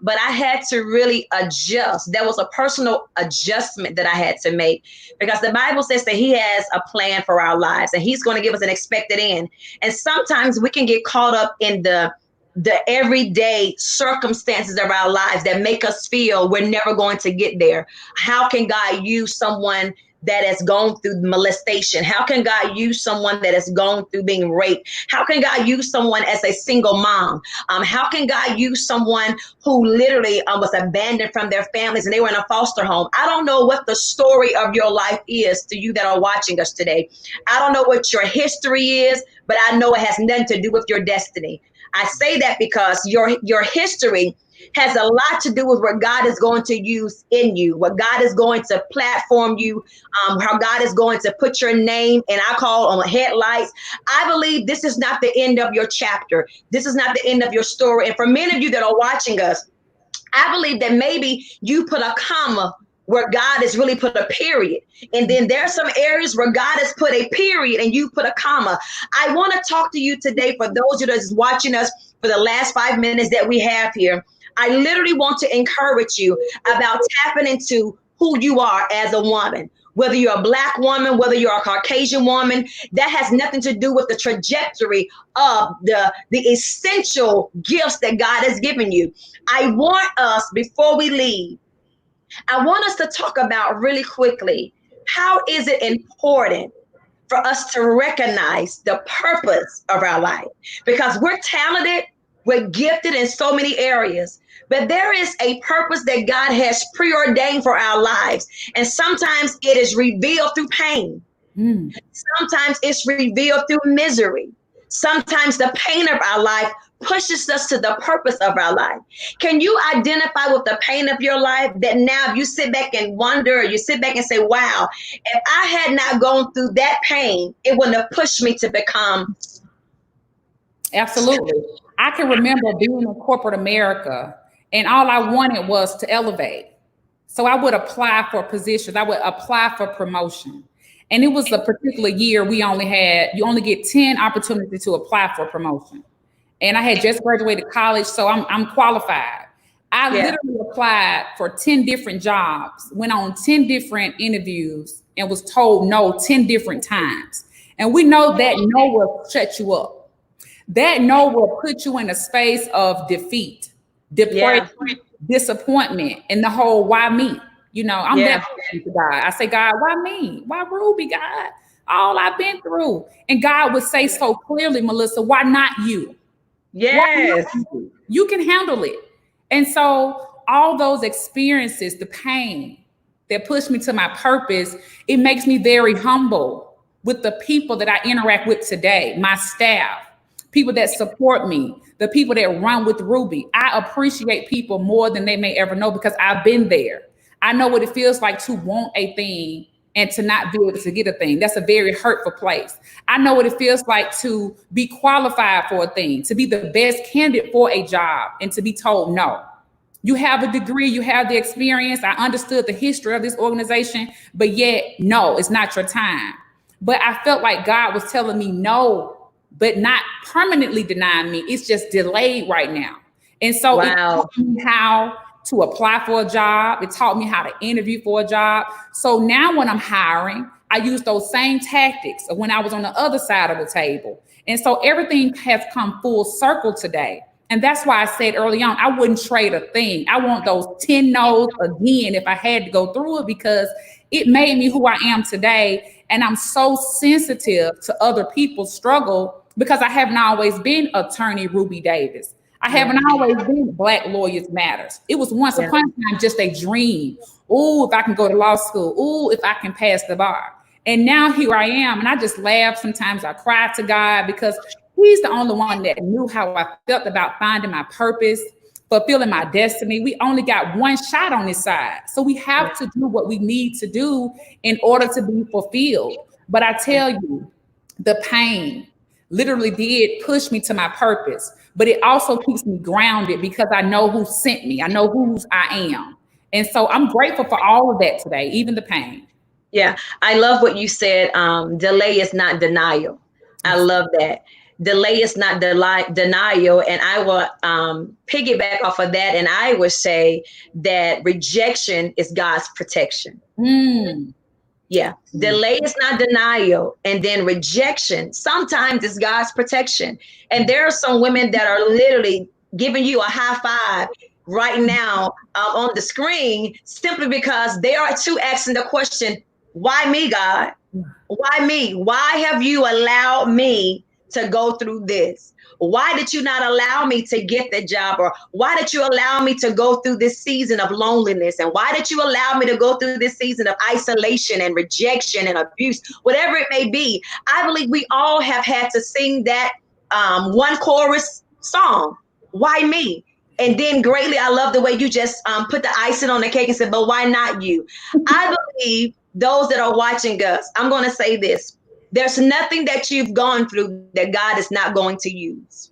[SPEAKER 1] But I had to really adjust. There was a personal adjustment that I had to make because the Bible says that he has a plan for our lives and he's going to give us an expected end. And sometimes we can get caught up in the everyday circumstances of our lives that make us feel we're never going to get there. How can God use someone that has gone through molestation? How can God use someone that has gone through being raped? How can God use someone as a single mom? How can God use someone who literally was abandoned from their families and they were in a foster home? I don't know what the story of your life is to you that are watching us today. I don't know what your history is, but I know it has nothing to do with your destiny. I say that because your history has a lot to do with what God is going to use in you, what God is going to platform you, how God is going to put your name, and I call on headlights. I believe this is not the end of your chapter. This is not the end of your story. And for many of you that are watching us, I believe that maybe you put a comma where God has really put a period. And then there are some areas where God has put a period and you put a comma. I want to talk to you today for those of you that's watching us for the last 5 minutes that we have here. I literally want to encourage you about tapping into who you are as a woman. Whether you're a Black woman, whether you're a Caucasian woman, that has nothing to do with the trajectory of the essential gifts that God has given you. I want us, before we leave, I want us to talk about really quickly, how is it important for us to recognize the purpose of our life? Because we're talented, we're gifted in so many areas, but there is a purpose that God has preordained for our lives. And sometimes it is revealed through pain. Sometimes it's revealed through misery. Sometimes the pain of our life pushes us to the purpose of our life. Can you identify with the pain of your life that now if you sit back and wonder, you sit back and say, wow, if I had not gone through that pain, it wouldn't have pushed me to become.
[SPEAKER 2] Absolutely. I can remember being in corporate America and all I wanted was to elevate. So I would apply for positions. I would apply for promotion. And it was a particular year you only get 10 opportunities to apply for promotion. And I had just graduated college, so I'm qualified. I literally applied for 10 different jobs, went on 10 different interviews, and was told no 10 different times. And we know that no will shut you up. That no will put you in a space of defeat, depression, disappointment, and the whole why me? I'm that person to God. I say, God, why me? Why Ruby, God? All I've been through. And God would say so clearly, Melissa, why not you? Why
[SPEAKER 1] Yes.
[SPEAKER 2] not you? You can handle it. And so all those experiences, the pain that pushed me to my purpose, it makes me very humble with the people that I interact with today, my staff, people that support me, the people that run with Ruby. I appreciate people more than they may ever know because I've been there. I know what it feels like to want a thing and to not be able to get a thing. That's a very hurtful place. I know what it feels like to be qualified for a thing, to be the best candidate for a job, and to be told no. You have a degree, you have the experience. I understood the history of this organization, but yet, no, it's not your time. But I felt like God was telling me no, but not permanently denying me. It's just delayed right now. And so it
[SPEAKER 1] Wow.
[SPEAKER 2] taught me how to apply for a job. It taught me how to interview for a job. So now when I'm hiring, I use those same tactics of when I was on the other side of the table. And so everything has come full circle today. And that's why I said early on, I wouldn't trade a thing. I want those 10 no's again if I had to go through it, because it made me who I am today. And I'm so sensitive to other people's struggle because I haven't always been attorney Ruby Davis. I haven't always been Black Lawyers Matters. It was once upon a time just a dream. Oh, if I can go to law school. Oh, if I can pass the bar. And now here I am. And I just laugh. Sometimes I cry to God because He's the only one that knew how I felt about finding my purpose, fulfilling my destiny. We only got one shot on this side. So we have to do what we need to do in order to be fulfilled. But I tell you, the pain literally did push me to my purpose, but it also keeps me grounded because I know who sent me. I know whose I am. And so I'm grateful for all of that today, even the pain.
[SPEAKER 1] Yeah. I love what you said. Delay is not denial. I love that. Delay is not denial. And I will piggyback off of that. And I would say that rejection is God's protection.
[SPEAKER 2] Mm.
[SPEAKER 1] Yeah. Delay is not denial. And then rejection sometimes is God's protection. And there are some women that are literally giving you a high five right now on the screen simply because they are too asking the question, why me, God? Why me? Why have you allowed me to go through this? Why did you not allow me to get the job? Or why did you allow me to go through this season of loneliness? And why did you allow me to go through this season of isolation and rejection and abuse, whatever it may be? I believe we all have had to sing that one chorus song, why me? And then greatly, I love the way you just put the icing on the cake and said, but why not you? I believe those that are watching us, I'm going to say this. There's nothing that you've gone through that God is not going to use.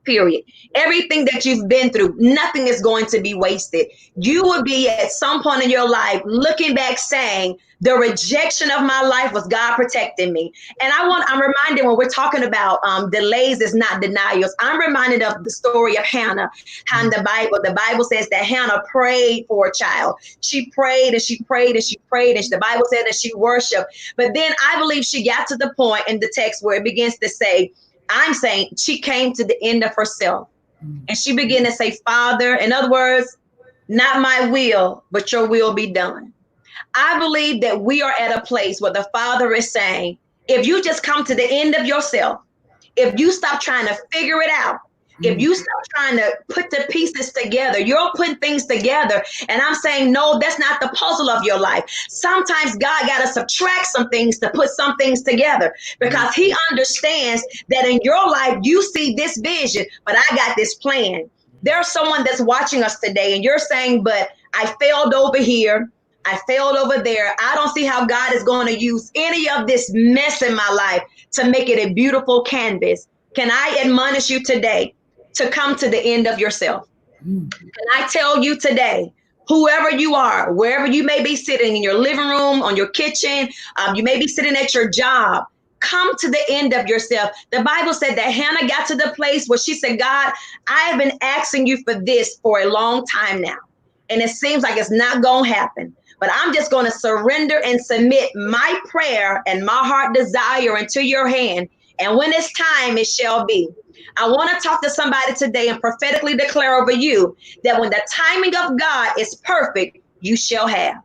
[SPEAKER 1] Period. Everything that you've been through, nothing is going to be wasted. You will be at some point in your life looking back saying, the rejection of my life was God protecting me. And I'm reminded when we're talking about delays is not denials. I'm reminded of the story of Hannah. And the Bible says that Hannah prayed for a child. She prayed and she prayed and she prayed. And the Bible said that she worshiped. But then I believe she got to the point in the text where it begins to say, I'm saying she came to the end of herself and she began to say, Father, in other words, not my will, but your will be done. I believe that we are at a place where the Father is saying, if you just come to the end of yourself, if you stop trying to figure it out, if you stop trying to put the pieces together, you're putting things together. And I'm saying, no, that's not the puzzle of your life. Sometimes God got to subtract some things to put some things together because He understands that in your life, you see this vision, but I got this plan. There's someone that's watching us today and you're saying, but I failed over here. I failed over there. I don't see how God is going to use any of this mess in my life to make it a beautiful canvas. Can I admonish you today to come to the end of yourself? Can I tell you today, whoever you are, wherever you may be sitting, in your living room, on your kitchen, you may be sitting at your job, come to the end of yourself. The Bible said that Hannah got to the place where she said, God, I have been asking you for this for a long time now. And it seems like it's not going to happen. But I'm just going to surrender and submit my prayer and my heart desire into your hand. And when it's time, it shall be. I want to talk to somebody today and prophetically declare over you that when the timing of God is perfect, you shall have.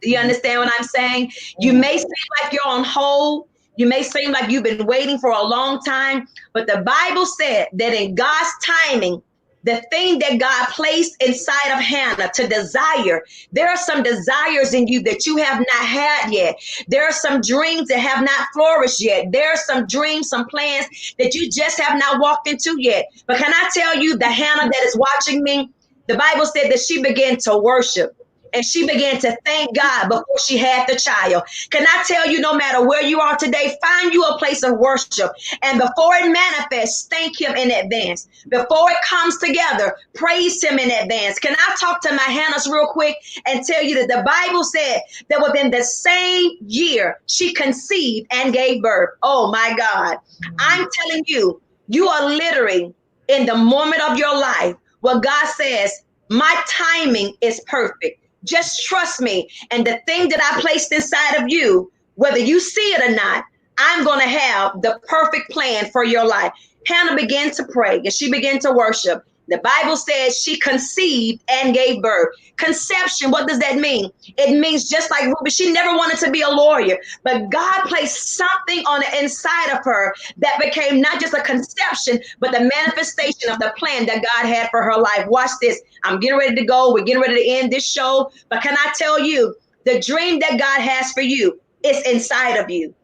[SPEAKER 1] Do you understand what I'm saying? You may seem like you're on hold. You may seem like you've been waiting for a long time, but the Bible said that in God's timing, the thing that God placed inside of Hannah to desire, there are some desires in you that you have not had yet. There are some dreams that have not flourished yet. There are some dreams, some plans that you just have not walked into yet. But can I tell you, the Hannah that is watching me, the Bible said that she began to worship. And she began to thank God before she had the child. Can I tell you, no matter where you are today, find you a place of worship. And before it manifests, thank him in advance. Before it comes together, praise him in advance. Can I talk to my Hannahs real quick and tell you that the Bible said that within the same year, she conceived and gave birth. Oh my God. I'm telling you, you are literally in the moment of your life where God says, my timing is perfect. Just trust me. And the thing that I placed inside of you, whether you see it or not, I'm going to have the perfect plan for your life. Hannah began to pray and she began to worship. The Bible says she conceived and gave birth. Conception, what does that mean? It means just like Ruby, she never wanted to be a lawyer, but God placed something on the inside of her that became not just a conception, but the manifestation of the plan that God had for her life. Watch this. I'm getting ready to go. We're getting ready to end this show. But can I tell you, the dream that God has for you is inside of you.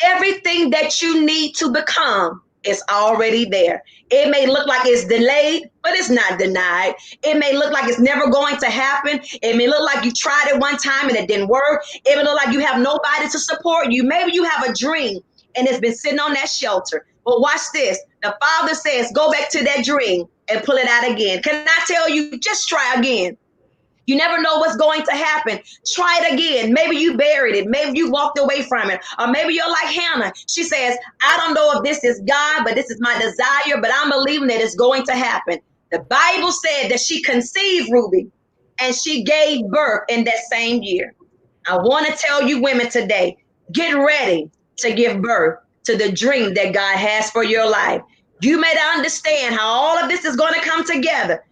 [SPEAKER 1] Everything that you need to become is already there. It may look like it's delayed, but it's not denied. It may look like it's never going to happen. It may look like you tried it one time and it didn't work. It may look like you have nobody to support you. Maybe you have a dream and it's been sitting on that shelter. But watch this. The Father says, go back to that dream and pull it out again. Can I tell you, just try again. You never know what's going to happen. Try it again. Maybe you buried it. Maybe you walked away from it. Or maybe you're like Hannah. She says, I don't know if this is God, but this is my desire, but I'm believing that it's going to happen. The Bible said that she conceived Ruby and she gave birth in that same year. I want to tell you women today, get ready to give birth to the dream that God has for your life. You may not understand how all of this is going to come together.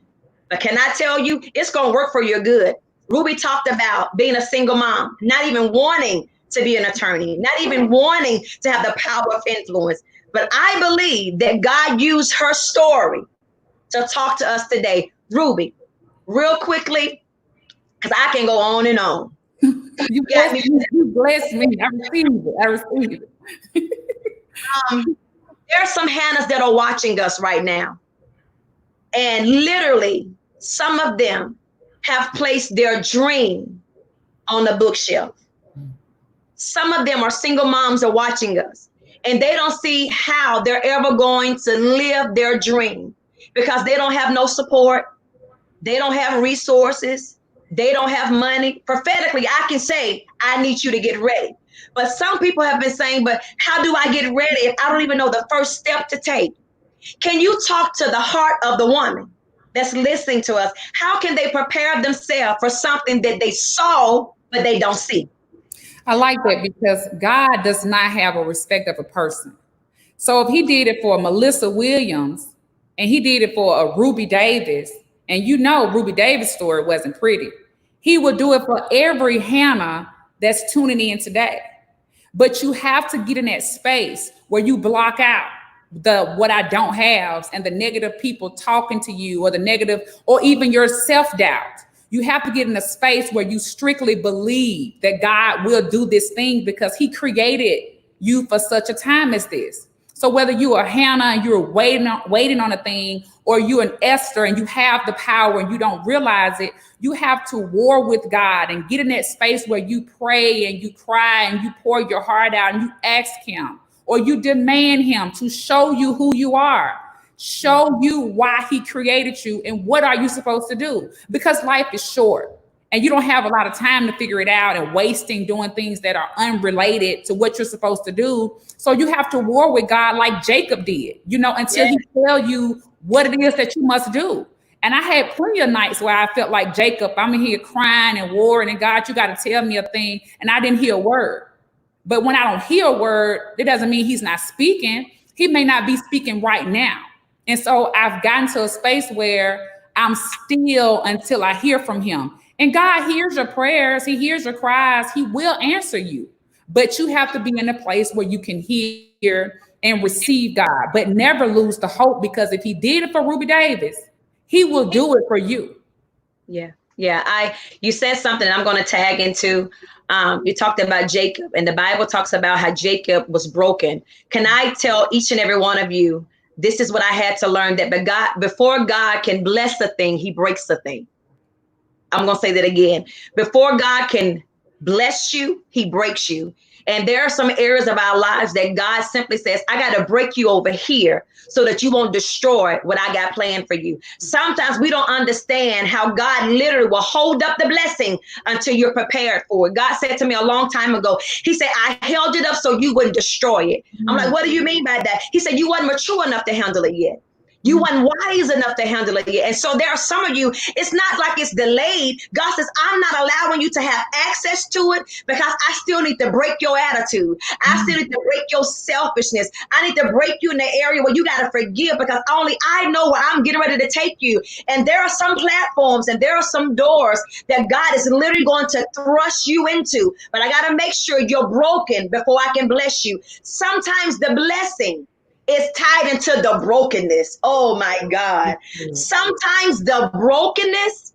[SPEAKER 1] But can I tell you, it's going to work for your good. Ruby talked about being a single mom, not even wanting to be an attorney, not even wanting to have the power of influence. But I believe that God used her story to talk to us today. Ruby, real quickly, because I can go on and on.
[SPEAKER 2] You bless me. You bless me. I receive it. I receive it.
[SPEAKER 1] There are some Hannahs that are watching us right now. And literally, some of them have placed their dream on the bookshelf. Some of them are single moms are watching us, and they don't see how they're ever going to live their dream because they don't have no support. They don't have resources. They don't have money. Prophetically, I can say, I need you to get ready. But some people have been saying, but how do I get ready if I don't even know the first step to take? Can you talk to the heart of the woman that's listening to us? How can they prepare themselves for something that they saw, but they don't see?
[SPEAKER 2] I like that because God does not have a respect of a person. So if he did it for Melissa Williams and he did it for a Ruby Davis, and you know Ruby Davis' story wasn't pretty, he would do it for every Hannah that's tuning in today. But you have to get in that space where you block out the what I don't have and the negative people talking to you or the negative or even your self-doubt. You have to get in a space where you strictly believe that God will do this thing because he created you for such a time as this. So whether you are Hannah and you're waiting on a thing, or you're an Esther and you have the power and you don't realize it, you have to war with God and get in that space where you pray and you cry and you pour your heart out and you ask him, or you demand him to show you who you are, show you why he created you and what are you supposed to do, because life is short and you don't have a lot of time to figure it out and wasting doing things that are unrelated to what you're supposed to do. So you have to war with God like Jacob did, until he tell you what it is that you must do. And I had plenty of nights where I felt like Jacob, I'm in here crying and warring, and God, you got to tell me a thing, and I didn't hear a word. But when I don't hear a word, it doesn't mean he's not speaking. He may not be speaking right now. And so I've gotten to a space where I'm still until I hear from him. And God hears your prayers. He hears your cries. He will answer you. but you have to be in a place where you can hear and receive God, but never lose the hope, because if he did it for Ruby Davis, he will do it for you.
[SPEAKER 1] Yeah. Yeah. You said something I'm going to tag into. You talked about Jacob, and the Bible talks about how Jacob was broken. Can I tell each and every one of you, this is what I had to learn, that before God can bless a thing, he breaks a thing. I'm going to say that again. Before God can bless you, he breaks you. And there are some areas of our lives that God simply says, I got to break you over here so that you won't destroy what I got planned for you. Sometimes we don't understand how God literally will hold up the blessing until you're prepared for it. God said to me a long time ago, he said, I held it up so you wouldn't destroy it. I'm like, what do you mean by that? He said, you weren't mature enough to handle it yet. You weren't wise enough to handle it yet. And so there are some of you, it's not like it's delayed. God says, I'm not allowing you to have access to it because I still need to break your attitude. I still need to break your selfishness. I need to break you in the area where you got to forgive, because only I know where I'm getting ready to take you. And there are some platforms and there are some doors that God is literally going to thrust you into. But I got to make sure you're broken before I can bless you. Sometimes the blessing is tied into the brokenness. Oh my God. Sometimes the brokenness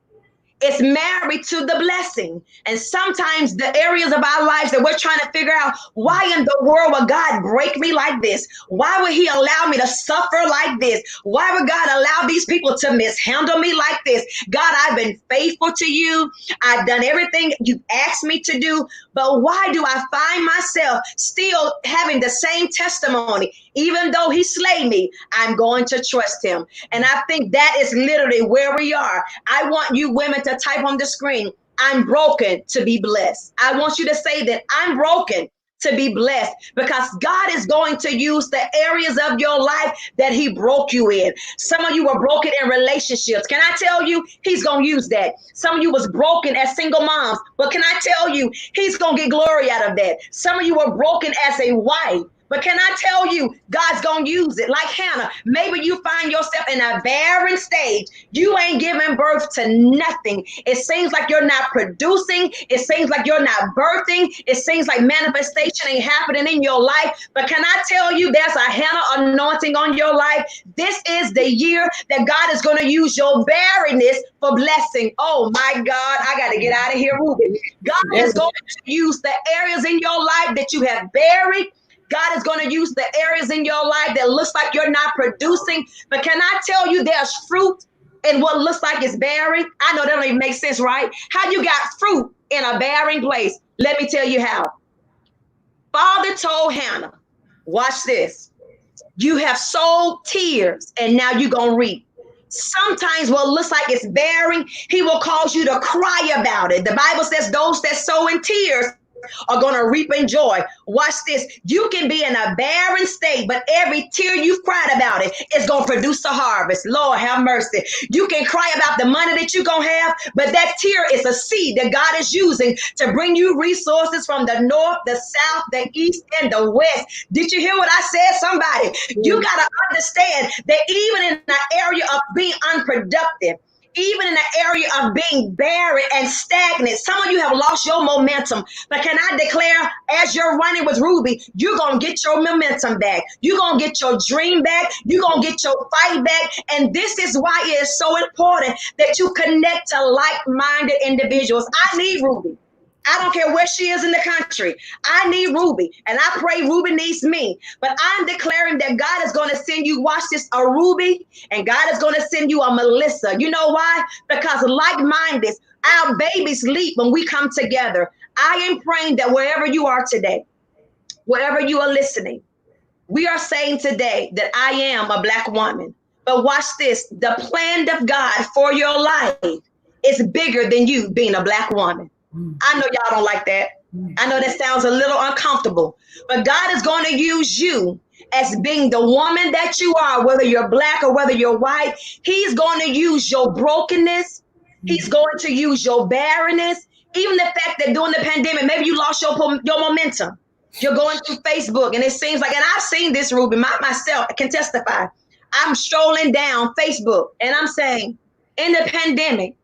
[SPEAKER 1] is married to the blessing. And sometimes the areas of our lives that we're trying to figure out, why in the world would God break me like this? Why would he allow me to suffer like this? Why would God allow these people to mishandle me like this? God, I've been faithful to you. I've done everything you asked me to do. But why do I find myself still having the same testimony? Even though he slayed me, I'm going to trust him. And I think that is literally where we are. I want you women to type on the screen, I'm broken to be blessed. I want you to say that I'm broken to be blessed, because God is going to use the areas of your life that he broke you in. Some of you were broken in relationships. Can I tell you, he's going to use that. Some of you was broken as single moms, but can I tell you, he's going to get glory out of that. Some of you were broken as a wife, but can I tell you, God's going to use it. Like Hannah, maybe you find yourself in a barren stage. You ain't giving birth to nothing. It seems like you're not producing. It seems like you're not birthing. It seems like manifestation ain't happening in your life. But can I tell you, there's a Hannah anointing on your life. This is the year that God is going to use your barrenness for blessing. Oh my God, I got to get out of here, Ruby. God is going to use the areas in your life that you have buried. God is going to use the areas in your life that looks like you're not producing. But can I tell you, there's fruit in what looks like it's barren? I know that don't even make sense, right? How you got fruit in a barren place? Let me tell you how. Father told Hannah, watch this. You have sowed tears and now you're going to reap. Sometimes what looks like it's barren, he will cause you to cry about it. The Bible says those that sow in tears are going to reap in joy. Watch this. You can be in a barren state, but every tear you've cried about it is going to produce a harvest. Lord, have mercy. You can cry about the money that you're going to have, but that tear is a seed that God is using to bring you resources from the north, the south, the east, and the west. Did you hear what I said? Somebody, you got to understand that even in the area of being unproductive, even in the area of being barren and stagnant, some of you have lost your momentum. But can I declare, as you're running with Ruby, you're going to get your momentum back. You're going to get your dream back. You're going to get your fight back. And this is why it is so important that you connect to like-minded individuals. I need Ruby. I don't care where she is in the country. I need Ruby, and I pray Ruby needs me. But I'm declaring that God is going to send you, watch this, a Ruby, and God is going to send you a Melissa. You know why? Because like-minded, our babies leap when we come together. I am praying that wherever you are today, wherever you are listening, we are saying today that I am a Black woman. But watch this, the plan of God for your life is bigger than you being a Black woman. I know y'all don't like that. I know that sounds a little uncomfortable, but God is going to use you as being the woman that you are, whether you're Black or whether you're white. He's going to use your brokenness. He's going to use your barrenness. Even the fact that during the pandemic, maybe you lost your momentum. You're going through Facebook and it seems like, and I've seen this, Ruby, myself can testify. I'm strolling down Facebook and I'm saying, in the pandemic,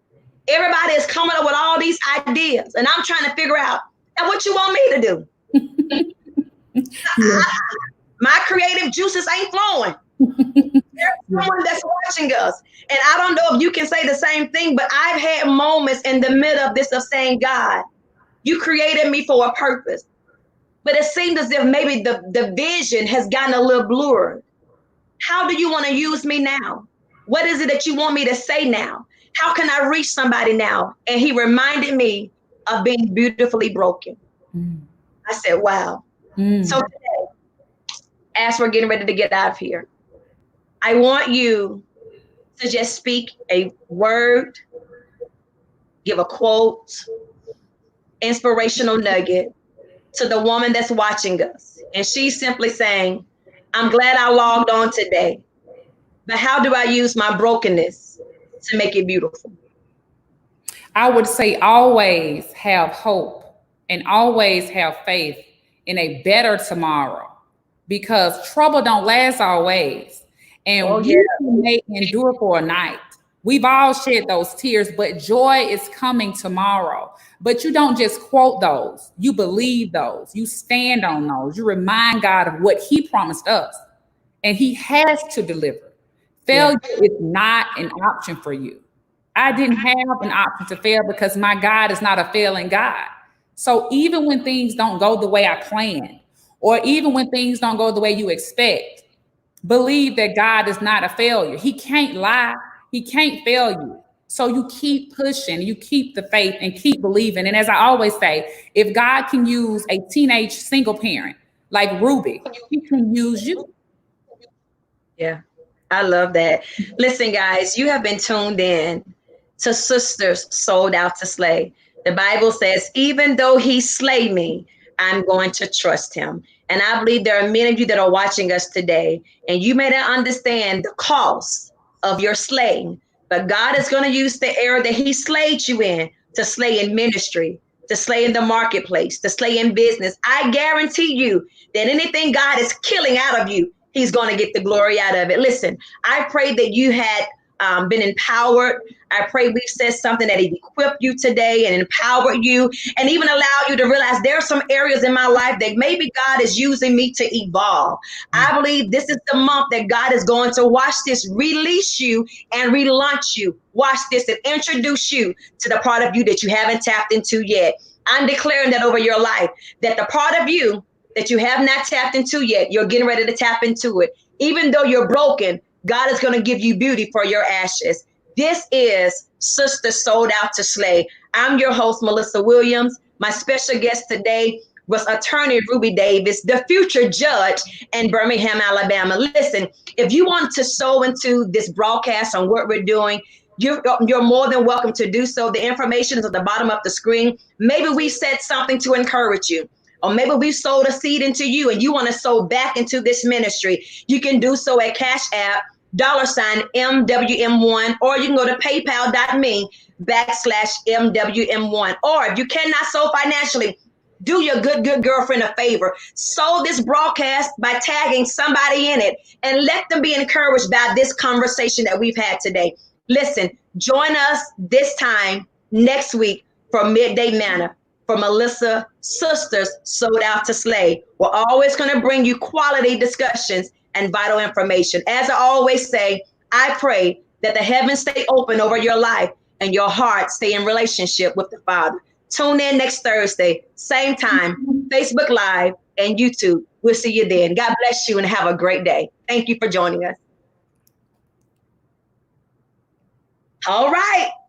[SPEAKER 1] everybody is coming up with all these ideas, and I'm trying to figure out, now what you want me to do?
[SPEAKER 2] Yeah.
[SPEAKER 1] My creative juices ain't flowing. There's someone that's watching us. And I don't know if you can say the same thing, but I've had moments in the middle of this of saying, God, you created me for a purpose. But it seems as if maybe the vision has gotten a little blurred. How do you want to use me now? What is it that you want me to say now? How can I reach somebody now? And he reminded me of being beautifully broken. I said, wow. So today, as we're getting ready to get out of here, I want you to just speak a word, give a quote, inspirational nugget to the woman that's watching us. And she's simply saying, I'm glad I logged on today, but how do I use my brokenness to make it beautiful?
[SPEAKER 2] I would say always have hope and always have faith in a better tomorrow, because trouble don't last always. And
[SPEAKER 1] Oh,
[SPEAKER 2] we may endure for a night. We've all shed those tears, but joy is coming tomorrow. But you don't just quote those. You believe those. You stand on those. You remind God of what he promised us. And he has to deliver. Failure is not an option for you. I didn't have an option to fail because my God is not a failing God. So even when things don't go the way I planned, or even when things don't go the way you expect, believe that God is not a failure. He can't lie. He can't fail you. So you keep pushing, you keep the faith and keep believing. And as I always say, if God can use a teenage single parent like Ruby, he can use you.
[SPEAKER 1] Yeah, I love that. Listen, guys, you have been tuned in to Sisters Sold Out to Slay. The Bible says, even though he slay me, I'm going to trust him. And I believe there are many of you that are watching us today, and you may not understand the cost of your slaying, but God is going to use the area that he slayed you in to slay in ministry, to slay in the marketplace, to slay in business. I guarantee you that anything God is killing out of you, he's going to get the glory out of it. Listen, I pray that you had been empowered. I pray we've said something that he equipped you today and empowered you, and even allowed you to realize there are some areas in my life that maybe God is using me to evolve. I believe this is the month that God is going to watch this, release you and relaunch you. Watch this and introduce you to the part of you that you haven't tapped into yet. I'm declaring that over your life, that the part of you that you have not tapped into yet, you're getting ready to tap into it. Even though you're broken, God is going to give you beauty for your ashes. This is Sister Sold Out to Slay. I'm your host, Melissa Williams. My special guest today was attorney Ruby Davis, the future judge in Birmingham, Alabama. Listen, if you want to sow into this broadcast on what we're doing, you're more than welcome to do so. The information is at the bottom of the screen. Maybe we said something to encourage you. Or maybe we sowed a seed into you and you want to sow back into this ministry. You can do so at Cash App, $MWM1, or you can go to paypal.me/MWM1. Or if you cannot sow financially, do your good girlfriend a favor. Sow this broadcast by tagging somebody in it and let them be encouraged by this conversation that we've had today. Listen, join us this time next week for Midday Manna. For Melissa, Sisters Sold Out to Slay. We're always going to bring you quality discussions and vital information. As I always say, I pray that the heavens stay open over your life and your heart stay in relationship with the Father. Tune in next Thursday, same time, Facebook Live and YouTube. We'll see you then. God bless you and have a great day. Thank you for joining us. All right.